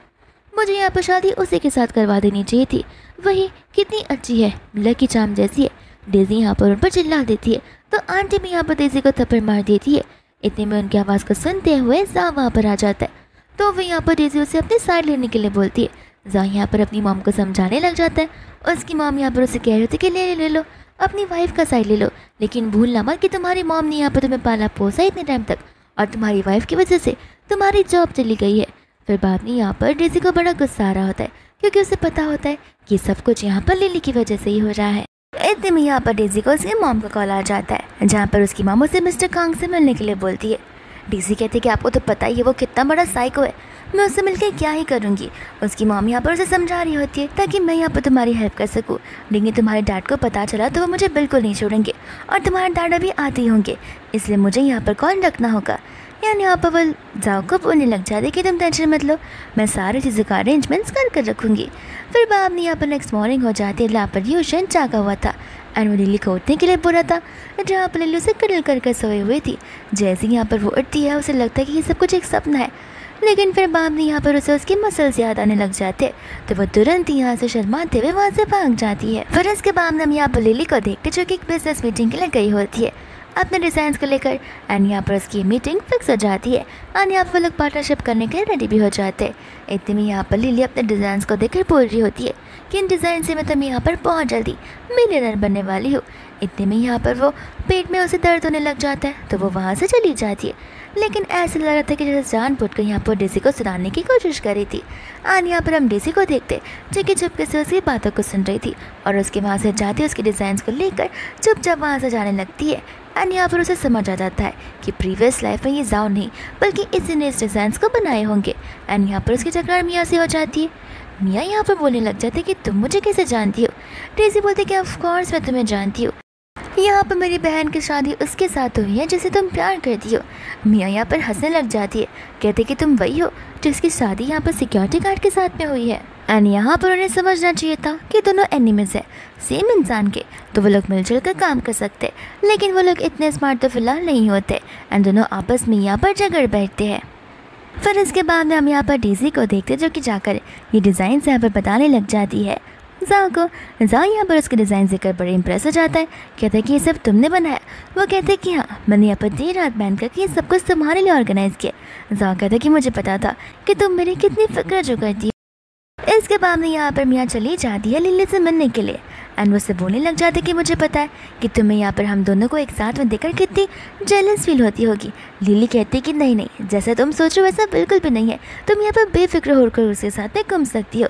मुझे यहाँ पर शादी उसी के साथ करवा देनी चाहिए थी। वही कितनी अच्छी है, लकी चाम जैसी है। डेजी यहाँ पर उन पर चिल्ला देती है, तो आंटी भी यहाँ पर डेजी को थप्पड़ मार देती है। इतने में उनकी आवाज़ को सुनते हुए जा वहाँ पर आ जाता है, तो वो यहाँ पर डेजी उसे अपनी साइड लेने के लिए बोलती है। जा यहाँ पर अपनी मॉम को समझाने लग जाता है। उसकी मॉम यहाँ पर उसे कह रही थी कि ले लो अपनी वाइफ का साइड ले लो, लेकिन भूलना मत कि तुम्हारी मॉम ने यहाँ पर तुम्हें पाला पोसा इतने टाइम तक, और तुम्हारी वाइफ की वजह से तुम्हारी जॉब चली गई है। फिर बाद में यहाँ पर डेजी को बड़ा गुस्सा आ रहा होता है, क्योंकि उसे पता होता है कि सब कुछ यहाँ पर लिली की वजह से ही हो रहा है। इतने में यहाँ पर डेजी को उसकी मॉम का कॉल आ जाता है, जहाँ पर उसकी मॉम उसे मिस्टर कांग से मिलने के लिए बोलती है। डेजी कहती है कि आपको तो पता ही है वो कितना बड़ा साइको है, मैं उससे मिलकर क्या ही करूँगी। उसकी मॉम यहाँ पर उसे समझा रही होती है ताकि मैं यहाँ पर तुम्हारी हेल्प कर सकूँ, लेकिन तुम्हारे डैड को पता चला तो वो मुझे बिल्कुल नहीं छोड़ेंगे, और तुम्हारे डैड अभी आते ही होंगे, इसलिए मुझे यहाँ पर कॉल रखना होगा। यानी यहाँ पर वो जाओ को बोलने लग जाती कि तुम टेंशन मत लो, मैं सारी चीज़ों का अरेंजमेंट्स कर रखूँगी। फिर बाद में यहाँ पर नेक्स्ट मॉर्निंग हो जाती है, जहाँ पर यूशन जागा हुआ था एंड वो लिली को उठने के लिए बोला था, जहाँ पर लिली उसे कडल कर सोए हुई थी। जैसे यहाँ पर वो उठती है उसे लगता है कि ये सब कुछ एक सपना है, लेकिन फिर बाद में यहाँ पर उसे उसके मसल्स याद आने लग जाते, तो वो तुरंत ही यहाँ से शर्माते हुए वहाँ से भाग जाती है। फिर इसके बाद हम यहाँ पर लिली को देखते जो कि एक बिजनेस मीटिंग के लिए गई होती है अपने डिज़ाइंस को लेकर, एंड यहाँ पर उसकी मीटिंग फिक्स हो जाती है और यहाँ पर लोग पार्टनरशिप करने के लिए रेडी भी हो जाते हैं। इतने में यहाँ पर लिली अपने डिज़ाइंस को देखकर बोल रही होती है कि इन डिज़ाइन से मैं यहाँ पर बहुत जल्दी मिलियनर बनने वाली हूँ। इतने में यहाँ पर वो पेट में उसे दर्द होने लग जाता है, तो वो वहाँ से चली जाती है, लेकिन ऐसा लग रहा था कि जैसे जानबूझकर यहाँ पर डेजी को सुनाने की कोशिश कर रही थी। और यहाँ पर हम डेजी को देखते जो कि चुपके से उसकी बातों को सुन रही थी और उसके वहाँ से जाती उसके डिज़ाइंस को लेकर चुपचाप वहाँ से जाने लगती है। एंड यहाँ पर उसे समझ आ जाता है कि प्रीवियस लाइफ में ये जाओ नहीं बल्कि इसी ने इस डिज़ाइंस को बनाए होंगे। एंड यहाँ पर उसकी टकरार मिया से हो जाती है। मिया यहाँ पर बोलने लग जाते कि तुम मुझे कैसे जानती हो। डेज़ी बोलती कि ऑफ कोर्स मैं तुम्हें जानती हूँ, यहाँ पर मेरी बहन की शादी उसके साथ हुई है जिसे तुम प्यार करती हो। मिया यहाँ पर हंसने लग जाती है, कहते कि तुम वही हो जिसकी शादी यहाँ पर सिक्योरिटी गार्ड के साथ में हुई है। एंड यहाँ पर उन्हें समझना चाहिए था कि दोनों एनिमीज है सेम इंसान के, तो वो लोग मिलजुल कर काम कर सकते, लेकिन वो लोग इतने स्मार्ट तो फिलहाल नहीं होते। एंड दोनों आपस में यहाँ पर झगड़ बैठते हैं। फिर इसके बाद में हम यहाँ पर डेज़ी को देखते जो कि जाकर ये डिज़ाइन यहाँ पर बताने लग जाती है जाओ को। जाओ यहाँ पर उसके डिज़ाइन देखकर बड़े इंप्रेस हो जाता है, कहता है कि ये सब तुमने बनाया। वो कहते हैं कि हाँ, मैंने यहाँ पर देर रात बैठ करके ये सब कुछ तुम्हारे लिए ऑर्गेनाइज़ किया। जाओ कहता है कि मुझे पता था कि तुम मेरी कितनी फिक्र जो करती हो। इसके बाद में यहाँ पर मिया चली जाती है लिली से मिलने के लिए। एंड वो उससे बोलने लग जाते कि मुझे पता है कि तुम्हें यहाँ पर हम दोनों को एक साथ में देखकर कितनी जेलस फील होती होगी। लिली कहती कि नहीं नहीं, जैसा तुम सोचो वैसा बिल्कुल भी नहीं है, तुम यहाँ पर बेफिक्र होकर उसके साथ में घूम सकती हो।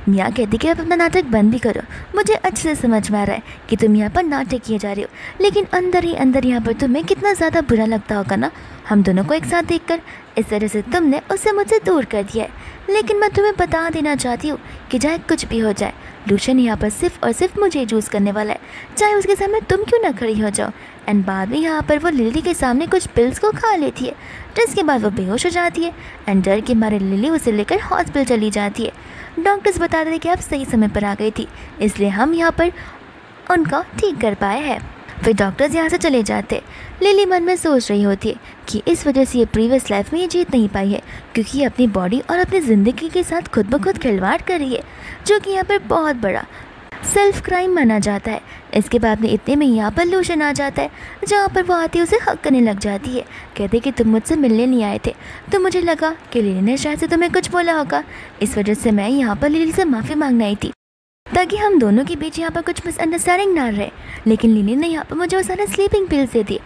मिया कहती कि आप अपना नाटक बंद भी करो, मुझे अच्छे से समझ में आ रहा है कि तुम यहाँ पर नाटक किए जा रही हो, लेकिन अंदर ही अंदर यहाँ पर तुम्हें कितना ज़्यादा बुरा लगता होगा ना हम दोनों को एक साथ देखकर। इस तरह से तुमने उसे मुझसे दूर कर दिया है। लेकिन मैं तुम्हें बता देना चाहती हूँ कि चाहे कुछ भी हो जाए, लूशन यहाँ पर सिर्फ और सिर्फ मुझे चूज़ करने वाला है, चाहे उसके सामने तुम क्यों ना खड़ी हो जाओ। एंड बाद में यहाँ पर वो लिली के सामने कुछ पिल्स को खा लेती है, जिसके बाद वो बेहोश हो जाती है। एंड डर के मारे लिली उसे लेकर हॉस्पिटल चली जाती है। डॉक्टर्स बता रहे कि आप सही समय पर आ गई थी, इसलिए हम यहाँ पर उनका ठीक कर पाए हैं। फिर डॉक्टर्स यहाँ से चले जाते। लिली मन में सोच रही होती है कि इस वजह से ये प्रीवियस लाइफ में ये जीत नहीं पाई है, क्योंकि ये अपनी बॉडी और अपनी ज़िंदगी के साथ खुद ब खुद खिलवाड़ कर रही है, जो कि यहाँ पर बहुत बड़ा सेल्फ क्राइम माना जाता है। इसके बाद में इतने में यहाँ पर लूशन आ जाता है, जहाँ पर वो आती है उसे हक करने लग जाती है, कहते कि तुम मुझसे मिलने नहीं आए थे, तो मुझे लगा कि लिली ने शायद से तुम्हें कुछ बोला होगा, इस वजह से मैं यहाँ पर लिली से माफ़ी मांगने आई थी ताकि हम दोनों के बीच यहाँ पर कुछ मिसअंडरस्टैंडिंग ना रहे। लेकिन लिली ने यहाँ पर मुझे वो सारे स्लीपिंग पिल्स दे दी।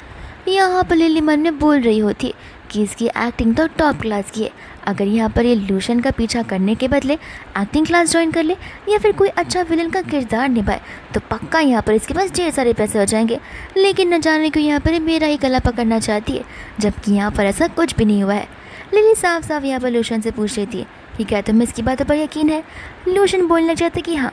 यहाँ पर लिली मन में बोल रही होती कि इसकी एक्टिंग तो टॉप क्लास की है, अगर यहाँ पर ये लूशन का पीछा करने के बदले एक्टिंग क्लास ज्वाइन कर ले या फिर कोई अच्छा विलन का किरदार निभाए तो पक्का यहाँ पर इसके पास ढेर सारे पैसे हो जाएंगे। लेकिन न जाने क्यों यहाँ पर मेरा ही गला पकड़ना चाहती है, जबकि यहाँ पर ऐसा कुछ भी नहीं हुआ है। लिली साफ साफ यहाँ पर लूशन से पूछ रही थी कि क्या तुम्हें इसकी बातों पर यकीन है। लूशन बोलने लग जाते कि हाँ,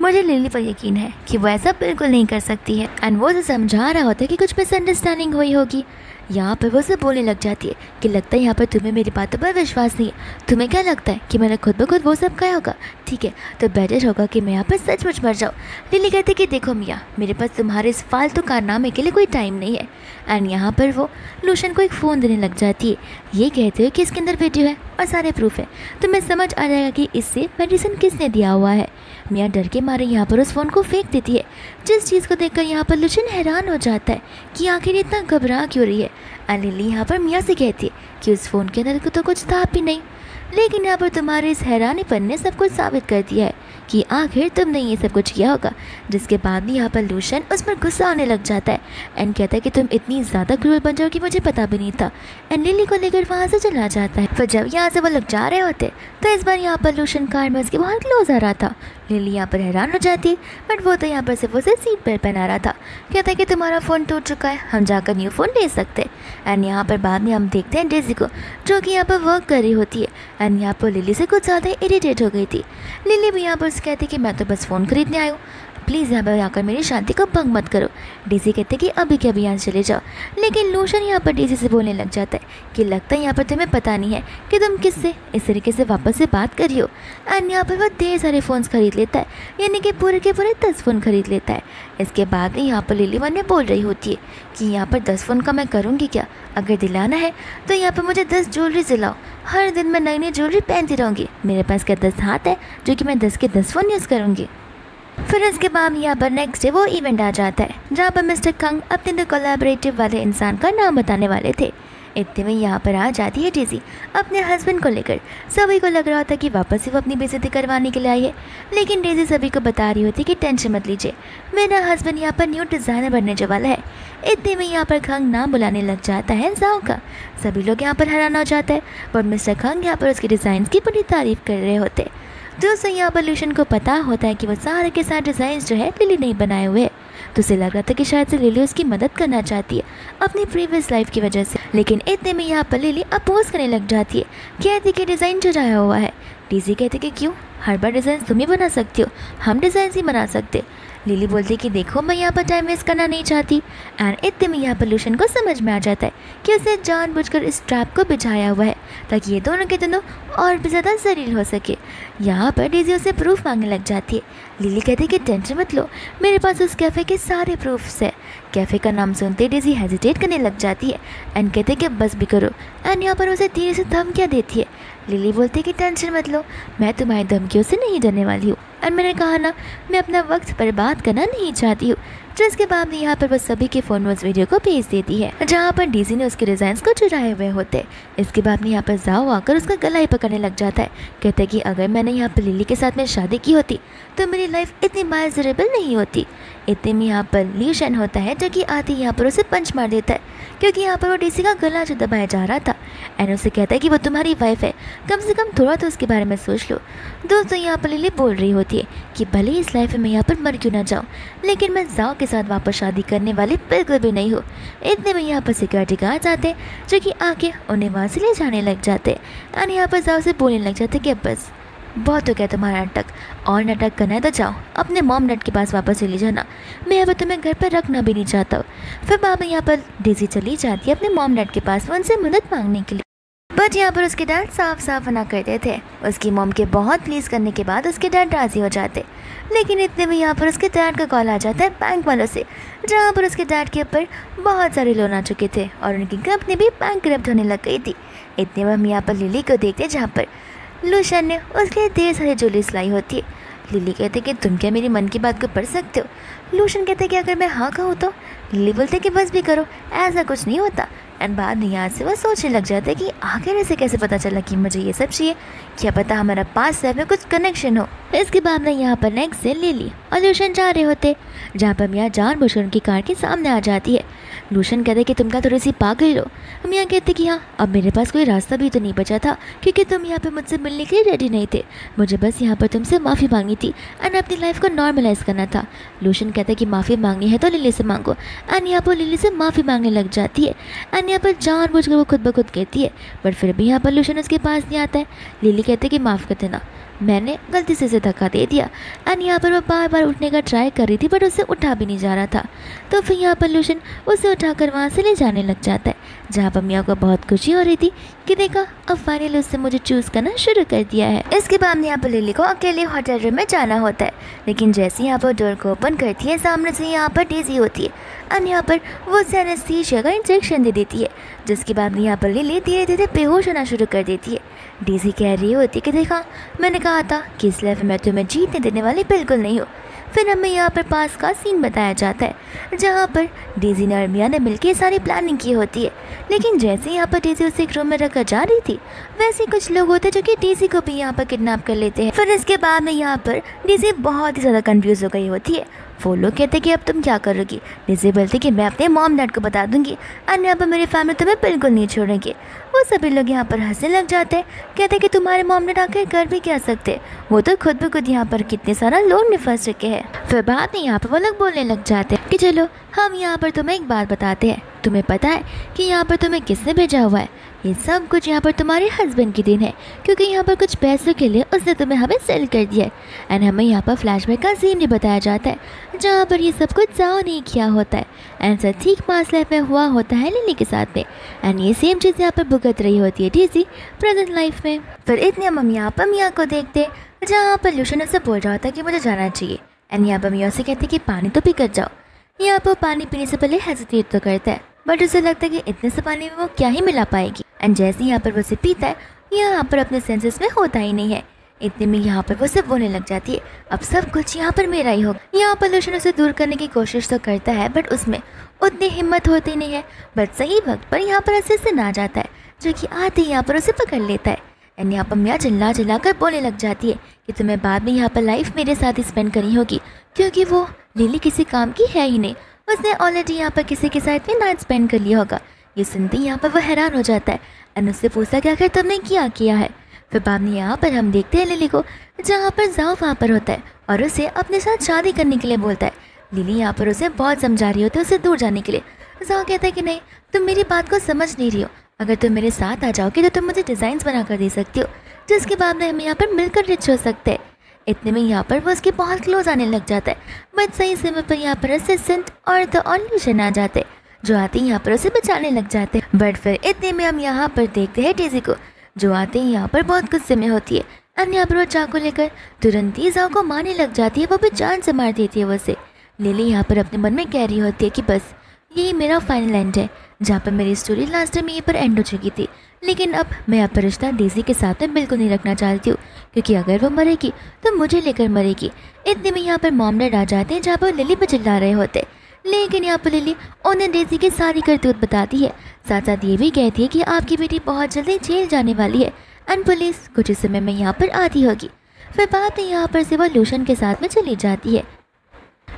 मुझे लिली पर यकीन है कि वो ऐसा बिल्कुल नहीं कर सकती है। एंड वो उसे समझा रहा होता है कि कुछ मिसअंडरस्टैंडिंग हुई होगी। यहाँ पर वो उसे बोलने लग जाती है कि लगता है यहाँ पर तुम्हें मेरी बातों पर विश्वास नहीं है, तुम्हें क्या लगता है कि मैंने खुद ब खुद वो सब कहा होगा। ठीक है, तो बेटर होगा कि मैं यहाँ पर सचमुच मर जाऊँ। लिली कहती कि देखो मिया, मेरे पास तुम्हारे इस फालतू कारनामे के लिए कोई टाइम नहीं है। एंड यहाँ पर वो लूशन को एक फ़ोन देने लग जाती है, ये कहते हुए कि इसके अंदर वीडियो है और सारे प्रूफ है, तो मैं समझ आ जाएगा कि इससे मेडिसिन किसने दिया हुआ है। मिया डर के मारे यहाँ पर उस फ़ोन को फेंक देती है, जिस चीज़ को देखकर यहाँ पर लूशन हैरान हो जाता है कि आखिर इतना घबरा क्यों रही है। एंड लिली यहाँ पर मिया से कहती है कि उस फ़ोन के अंदर तो कुछ था भी नहीं, लेकिन यहाँ पर तुम्हारे इस हैरानीपन ने सब कुछ साबित कर दिया है कि आखिर तुमने ये सब कुछ किया होगा। जिसके बाद भी यहाँ पर लूशन उस पर गुस्सा आने लग जाता है एंड कहता है कि तुम इतनी ज़्यादा क्रूर बन जाओ कि मुझे पता भी नहीं था। एंड लिली को लेकर वहाँ से चला जाता है। फिर जब यहाँ से वो लोग जा रहे होते तो इस बार यहाँ पर लूशन कार में उसके बहुत क्लोज आ रहा था। लिली यहाँ पर हैरान हो जाती है, बट वो तो यहाँ पर सिर्फ उसे सीट बेल्ट पहना रहा था। कहता है कि तुम्हारा फ़ोन टूट चुका है, हम जाकर न्यू फ़ोन ले सकते। एंड यहाँ पर बाद में हम देखते हैं डेज़ी को, जो कि यहाँ पर वर्क कर रही होती है। एंड यहाँ पर लिली से कुछ ज़्यादा इरिटेट हो गई थी। लिली भी यहाँ पर उससे कहती कि मैं तो बस फ़ोन खरीदने आई हूँ, प्लीज़ यहाँ पर आकर मेरी शांति को भंग मत करो। डेज़ी कहते कि अभी के अभी यहाँ चले जाओ। लेकिन लूशन यहाँ पर डेज़ी से बोलने लग जाता है कि लगता है यहाँ पर तुम्हें पता नहीं है कि तुम किससे इस तरीके से वापस से बात कर रही हो। एंड यहाँ पर वह ढेर सारे फ़ोन्स खरीद लेता है, यानी कि पूरे के पूरे 10 फ़ोन खरीद लेता है। इसके बाद यहाँ पर लिली मन में बोल रही होती है कि यहाँ पर 10 फ़ोन का मैं करूँगी क्या, अगर दिलाना है तो यहाँ पर मुझे 10 ज्वेलरी दिलाओ, हर दिन मैं नई नई ज्वेलरी पहनती रहूँगी। मेरे पास क्या 10 हाथ है जो कि मैं 10 के 10 फ़ोन यूज़ करूँगी। फिर इसके बाद यहाँ पर नेक्स्ट डे वो इवेंट आ जाता है, जहाँ पर मिस्टर कंग अपने दो कोलैबोरेटिव वाले इंसान का नाम बताने वाले थे। इतने में यहाँ पर आ जाती है डेज़ी अपने हस्बैंड को लेकर। सभी को लग रहा था कि वापस से वो अपनी बेइज्जती करवाने के लिए आई है, लेकिन डेज़ी सभी को बता रही होती कि टेंशन मत लीजिए, मेरा हस्बैंड यहाँ पर न्यू डिज़ाइनर बनने जो वाला है। इतने में यहाँ पर खंग नाम बुलाने लग जाता है जाओ का। सभी लोग यहाँ पर हैरान हो जाता है, पर मिस्टर खंग यहाँ पर उसके डिज़ाइन की बड़ी तारीफ़ कर रहे होते। दोस्तों यहाँ पर लूशन को पता होता है कि वो सारे के सारे डिज़ाइन जो है लिली नहीं बनाए हुए हैं, तो उसे लग रहा था कि शायद से लिली उसकी मदद करना चाहती है अपनी प्रीवियस लाइफ की वजह से। लेकिन इतने में यहाँ पर लिली अपोज करने लग जाती है, कहती कि डिज़ाइन चुराया हुआ है। डीजी कहती कि क्यों, हर बार डिज़ाइन तुम ही बना सकती हो, हम डिज़ाइन ही बना सकते। लिली बोलती कि देखो मैं यहाँ पर टाइम वेस्ट करना नहीं चाहती। एंड इतने में यहाँ पर लूशन को समझ में आ जाता है कि उसे जानबूझकर इस ट्रैप को बिछाया हुआ है ताकि ये दोनों के दोनों और भी ज़्यादा जलील हो सके। यहाँ पर डेज़ी उसे प्रूफ मांगने लग जाती है। लिली कहती है कि टेंशन मत लो, मेरे पास उस कैफ़े के सारे प्रूफ्स है। कैफ़े का नाम सुनते डेज़ी हेजिटेट करने लग जाती है एंड कहते कि बस भी करो। एंड यहाँ पर उसे धीरे से धमकियाँ देती है। लिली बोलती है कि टेंशन मत लो, मैं तुम्हारी धमकियों से नहीं डरने वाली हूँ। और मैंने कहा ना, मैं अपना वक्त बर्बाद करना नहीं चाहती हूँ। जिसके बाद यहाँ पर वो सभी के फ़ोन में उस वीडियो को भेज देती है जहाँ पर डीजी ने उसके डिज़ाइंस को चुराए हुए होते। इसके बाद में यहाँ पर जाओ आकर उसका गला ही पकड़ने लग जाता है। कहता है कि अगर मैंने यहाँ पर लिली के साथ में शादी की होती तो मेरी लाइफ इतनी माइजरेबल नहीं होती। इतने में यहाँ पर ल्यूशन होता है जो कि आती यहाँ पर उसे पंच मार देता है क्योंकि यहाँ पर वो डीसी का गला जो दबाया जा रहा था। एंड उसे कहता है कि वो तुम्हारी वाइफ है, कम से कम थोड़ा तो उसके बारे में सोच लो। दोस्तों यहाँ पर लिली बोल रही होती है कि भले इस लाइफ में मैं यहाँ पर मर क्यों ना जाऊँ, लेकिन मैं जाओ के साथ वापस शादी करने वाली बिल्कुल भी नहीं हूँ। इतने में यहाँ पर सिक्योरिटी गार्ड्स आते हैं जो कि आके उन्हें वहाँ से ले जाने लग जाते हैं। एंड यहाँ पर जाओ से बोलने लग जाते कि बस बहुत हो गया तुम्हारा नाटक, और नाटक करना है तो जाओ अपने मॉम डैड के पास वापस चली जाना, मैं अब तुम्हें घर पर रखना भी नहीं चाहता हूँ। फिर बाबा यहाँ पर डेज़ी चली जाती है अपने मॉम डैड के पास उनसे मदद मांगने के लिए। बट यहाँ पर उसके डैड साफ साफ मना करते थे। उसकी मॉम के बहुत प्लीज़ करने के बाद उसके डैड राज़ी हो जाते। लेकिन इतने में यहाँ पर उसके डैड का कॉल आ जाता है बैंक वालों से, जहाँ पर उसके डैड के ऊपर बहुत सारे लोन आ चुके थे और उनकी कंपनी भी बैंकरप्ट होने लग गई थी। इतने में हम यहाँ पर लिली को देखते जहाँ पर लूशन ने उसके लिए ढेर सारी ज्वेलरीज लाई होती है। लिली कहते कि तुम क्या मेरी मन की बात को पढ़ सकते हो। लूशन कहते कि अगर मैं हाँ कहूँ तो। लिली बोलते कि बस भी करो, ऐसा कुछ नहीं होता। एंड बाद में यहाँ से वो सोचने लग जाते कि आखिर ऐसे कैसे पता चला कि मुझे ये सब चाहिए, क्या पता हमारा पास लाइफ में कुछ कनेक्शन हो। इसके बाद में यहाँ पर नेक्स्ट से लिली और लूशन जा रहे होते, जहाँ पर मियाँ जानबूझकर उनकी कार के सामने आ जाती है। लूशन कहते कि तुम क्या थोड़ी सी पागल हो। मियाँ कहते कि हाँ, अब मेरे पास कोई रास्ता भी तो नहीं बचा था क्योंकि तुम यहाँ पे मुझसे मिलने के लिए रेडी नहीं थे। मुझे बस यहाँ पर तुमसे माफ़ी मांगनी थी एंड अपनी लाइफ को नॉर्मलाइज करना था। लूशन कहता है कि माफ़ी मांगनी है तो लिली से मांगो। एंड यहाँ पर लिली से माफ़ी मांगने लग जाती है। एंड यहाँ पर जानबूझकर वो खुद ब खुद कहती है, बट फिर भी यहाँ पर लूशन उसके पास नहीं आता है। लिली कहते कि माफ़ कर देना, मैंने गलती से उसे धक्का दे दिया। एंड यहाँ पर वो बार बार उठने का ट्राई कर रही थी बट उससे उठा भी नहीं जा रहा था। तो फिर यहाँ पर लूशन उसे उठाकर वहाँ से ले जाने लग जाता है, जहाँ पर मियाँ को बहुत खुशी हो रही थी कि देखा अब फाइनली उससे मुझे चूज़ करना शुरू कर दिया है। इसके बाद यहाँ पर लिली को अकेले होटल रूम में जाना होता है, लेकिन जैसे यहाँ पर डोर को ओपन करती है सामने से यहाँ पर डेज़ी होती है। एंड यहाँ पर वो उसे एनेस्थीसिया का इंजेक्शन दे देती है, जिसके बाद में यहाँ पर लिली धीरे धीरे बेहोश होना शुरू कर देती है। डेज़ी कह रही होती है कि देखा मैंने कहा था कि इस लाइफ में मैं तुम्हें जीतने देने वाली बिल्कुल नहीं हूँ। फिर हमें यहाँ पर पास का सीन बताया जाता है जहाँ पर डेज़ी ने और मियाँ ने मिलकर सारी प्लानिंग की होती है। लेकिन जैसे यहाँ पर डेज़ी उसे एक रूम में रखकर जा रही थी, वैसे कुछ लोग होते हैं जो कि डेज़ी को भी यहाँ पर किडनैप कर लेते हैं। फिर इसके बाद में यहाँ पर डेज़ी बहुत ही ज़्यादा कंफ्यूज हो गई होती है। वो लोग कहते कि अब तुम क्या करोगी। डेज़ी बोलती कि मैं अपने मॉम डैड को बता दूंगी और यहाँ पर मेरी फैमिली तुम्हें बिल्कुल नहीं छोड़ेंगे। वो सभी लोग यहाँ पर हंसने लग जाते हैं, कहते कि तुम्हारे मॉम डैड आकर कर भी क्या सकते, वो तो खुद ब खुद यहाँ पर कितने सारा लोन में फंस चुके हैं। फिर बाद में यहाँ पर वो लोग बोलने लग जाते हैं कि चलो हम यहाँ पर तुम्हें एक बात बताते हैं, तुम्हें पता है कि यहाँ पर तुम्हें किसने भेजा हुआ है। ये सब कुछ यहाँ पर तुम्हारे हस्बैंड की देन है, क्योंकि यहाँ पर कुछ पैसों के लिए उसने तुम्हें हमें सेल कर दिया है। एंड हमें यहाँ पर फ्लैशबैक का सीन भी बताया जाता है जहाँ पर ये सब कुछ जाओ नहीं किया होता है। एंड सर ठीक पास लाइफ में हुआ होता है लिली के साथ में। एंड ये सेम चीज़ यहाँ पर भुगत रही होती है डेज़ी प्रेजेंट लाइफ में। फिर इतने हम यहाँ पर मियाँ को देखते जहाँ पर लूशन उससे बोल रहा होता है कि मुझे जाना चाहिए। एंड यहाँ पर मियाँ से कहते कि पानी तो पी कर जाओ। यहाँ पर पानी पीने से पहले हेजिटेट तो करता है, बट उसे लगता है कि इतने से पानी में वो क्या ही मिला पाएगी। एंड जैसे यहाँ पर वो उसे पीता है, यहाँ पर अपने सेंसेस में होता ही नहीं है। इतने में यहाँ पर वो सब बोलने लग जाती है, अब सब कुछ यहाँ पर मेरा ही होगा। यहाँ पर लूशन उसे दूर करने की कोशिश तो करता है, बट उसमें उतनी हिम्मत होती नहीं है। बट सही वक्त पर यहाँ पर असिस्टेंट आ जाता है, जो कि आते ही यहाँ पर उसे पकड़ लेता है। एंड यहाँ पर मियाँ चिल्ला कर बोलने लग जाती है कि तुम्हें बाद में यहाँ पर लाइफ मेरे साथ ही स्पेंड करनी होगी, क्योंकि वो लिली किसी काम की है ही नहीं। उसने ऑलरेडी यहाँ पर किसी के साथ में नाइट स्पेंड कर लिया होगा। ये सुनते ही यहाँ पर वो हैरान हो जाता है एंड उससे पूछता क्या आखिर तुमने किया है। फिर बाद में यहाँ पर हम देखते हैं लिली को, जहाँ पर जाओ वहाँ पर होता है और उसे अपने साथ शादी करने के लिए बोलता है। लिली यहाँ पर उसे बहुत समझा रही होती है उसे दूर जाने के लिए। जाओ कहता है कि नहीं, तुम मेरी बात को समझ नहीं रही हो। अगर तुम मेरे साथ आ जाओगे तो तुम मुझे डिज़ाइंस बना कर दे सकती हो, जिसके बाद में हम यहाँ पर मिलकर रिच हो सकते हैं। इतने में यहाँ पर वो उसके बहुत क्लोज आने लग जाता है। बट सही समय पर यहाँ पर असिस्टेंट और द ऑल्यूशन आ जाते, जो आते ही यहाँ पर उसे बचाने लग जाते। बट फिर इतने में हम यहाँ पर देखते हैं डेज़ी को, जो आते ही यहाँ पर बहुत गुस्से में होती है। एंड यहाँ पर वो चाकू लेकर तुरंत ही जाओ को मारने लग जाती है, वो भी जान से मार देती है वो उसे। लिली यहाँ पर अपने मन में कह रही होती है कि बस यही मेरा फाइनल एंड है, जहाँ पर मेरी स्टोरी लास्ट टाइम यहीं पर एंड हो चुकी थी। लेकिन अब मैं यहाँ पर रिश्ता डेज़ी के साथ में बिल्कुल नहीं रखना चाहती हूँ, क्योंकि अगर वो मरेगी तो मुझे लेकर मरेगी। इतने में यहाँ पर मॉम डैड आ जाते हैं, जहाँ पर लिली पर चिल्ला रहे होते। लेकिन यहाँ पर लिली उन्हें डेज़ी की सारी करतूत बताती है, साथ साथ ये भी कहती है कि आपकी बेटी बहुत जल्दी जेल जाने वाली है एंड पुलिस कुछ इस समय में यहाँ पर आती होगी। फिर बात यहाँ पर से वो लूशन के साथ में चली जाती है।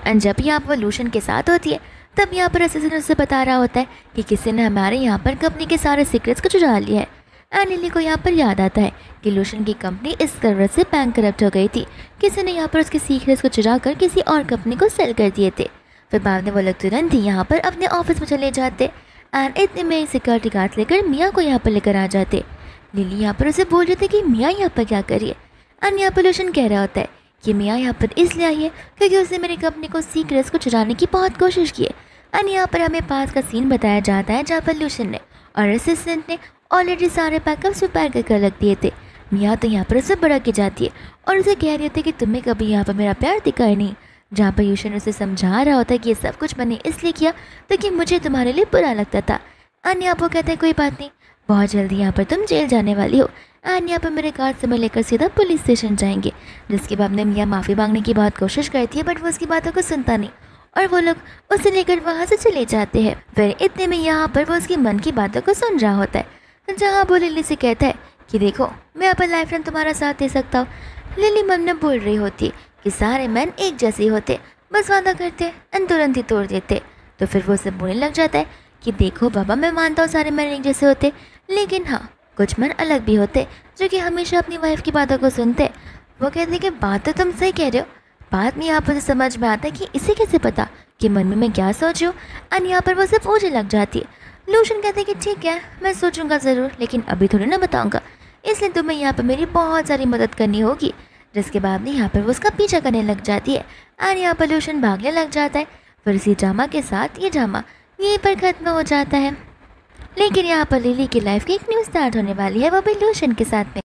एंड जब यहाँ पर लूशन के साथ होती है तब यहाँ पर असिस्टेंट उससे बता रहा होता है कि किसी ने हमारे यहाँ पर कंपनी के सारे सीक्रेट्स को चुरा लिया है। एंड लिली को यहाँ पर याद आता है कि लूशन की कंपनी इस करवट से बैंक करप्ट हो गई थी, किसी ने यहाँ पर उसके सीक्रेट्स को चुरा कर किसी और कंपनी को सेल कर दिए थे। फिर बाद में वो लोग तुरंत ही यहाँ पर अपने ऑफिस में चले जाते एंड इतने में सिक्योरिटी गार्ड लेकर मियाँ को यहाँ पर लेकर आ जाते। लिली यहाँ पर उसे बोल रही थी कि मियाँ यहाँ पर क्या करिए। एंड यहाँ पर लूशन कह रहा होता है कि मियाँ यहाँ पर इसलिए आई है क्योंकि उसने मेरी कंपनी को सीक्रेट्स को चुराने की बहुत कोशिश की है। एंड यहाँ पर हमें पास का सीन बताया जाता है, जहाँ पर लूशन ने और असिस्टेंट ने ऑलरेडी सारे पैकअप्स प्रिपेयर कर रख दिए थे। मियाँ तो यहाँ पर उसे बड़ा की जाती है और उसे कह रही थी कि तुम्हें कभी यहाँ पर मेरा प्यार दिखा ही नहीं। जहाँ पर लूशन उसे समझा रहा होता है कि ये सब कुछ मैंने इसलिए किया ताकि मुझे तुम्हारे लिए बुरा लगता था। एंड यहाँ पर कहते हैं कोई बात नहीं, बहुत जल्दी यहाँ पर तुम जेल जाने वाली हो। एंड यहाँ पर मेरे कार्ड से मैं लेकर सीधा पुलिस स्टेशन जाएंगे, जिसके बाद में मियाँ माफ़ी मांगने की बहुत कोशिश करती है, बट वो उसकी बातों को सुनता नहीं और वो लोग उसे लेकर वहाँ से चले जाते हैं। फिर इतने में यहाँ पर वो उसकी मन की बातों को सुन रहा होता है, जहाँ वो लिली से कहता है कि देखो मैं अपन लाइफ टाइम तुम्हारा साथ दे सकता हूँ। लिली मन में बोल रही होती है कि सारे मैन एक जैसे होते, बस वादा करते एंड तुरंत ही तोड़ देते। तो फिर वो उसे बोलने लग जाता है कि देखो बाबा, मैं मानता हूँ सारे मैन एक जैसे होते, लेकिन हाँ कुछ मैन अलग भी होते जो कि हमेशा अपनी वाइफ की बातों को सुनते। वो कहते कि बात तो तुम सही कह रहे हो। बाद में यहाँ पर समझ में आता है कि इसे कैसे पता कि मन में मैं क्या सोच रही हूँ। एंड यहाँ पर वो उसे पूछने लग जाती है। लूशन कहते कि ठीक है मैं सोचूंगा ज़रूर, लेकिन अभी थोड़ी ना बताऊंगा, इसलिए तुम्हें यहाँ पर मेरी बहुत सारी मदद करनी होगी। जिसके बाद में यहाँ पर वो उसका पीछा करने लग जाती है एंड यहाँ पर लूशन भागने लग जाता है। फिर इसी ड्रामा के साथ ये ड्रामा यहीं पर ख़त्म हो जाता है। लेकिन यहाँ पर लिली की लाइफ की एक न्यू स्टार्ट होने वाली है, वो भी लूशन के साथ में।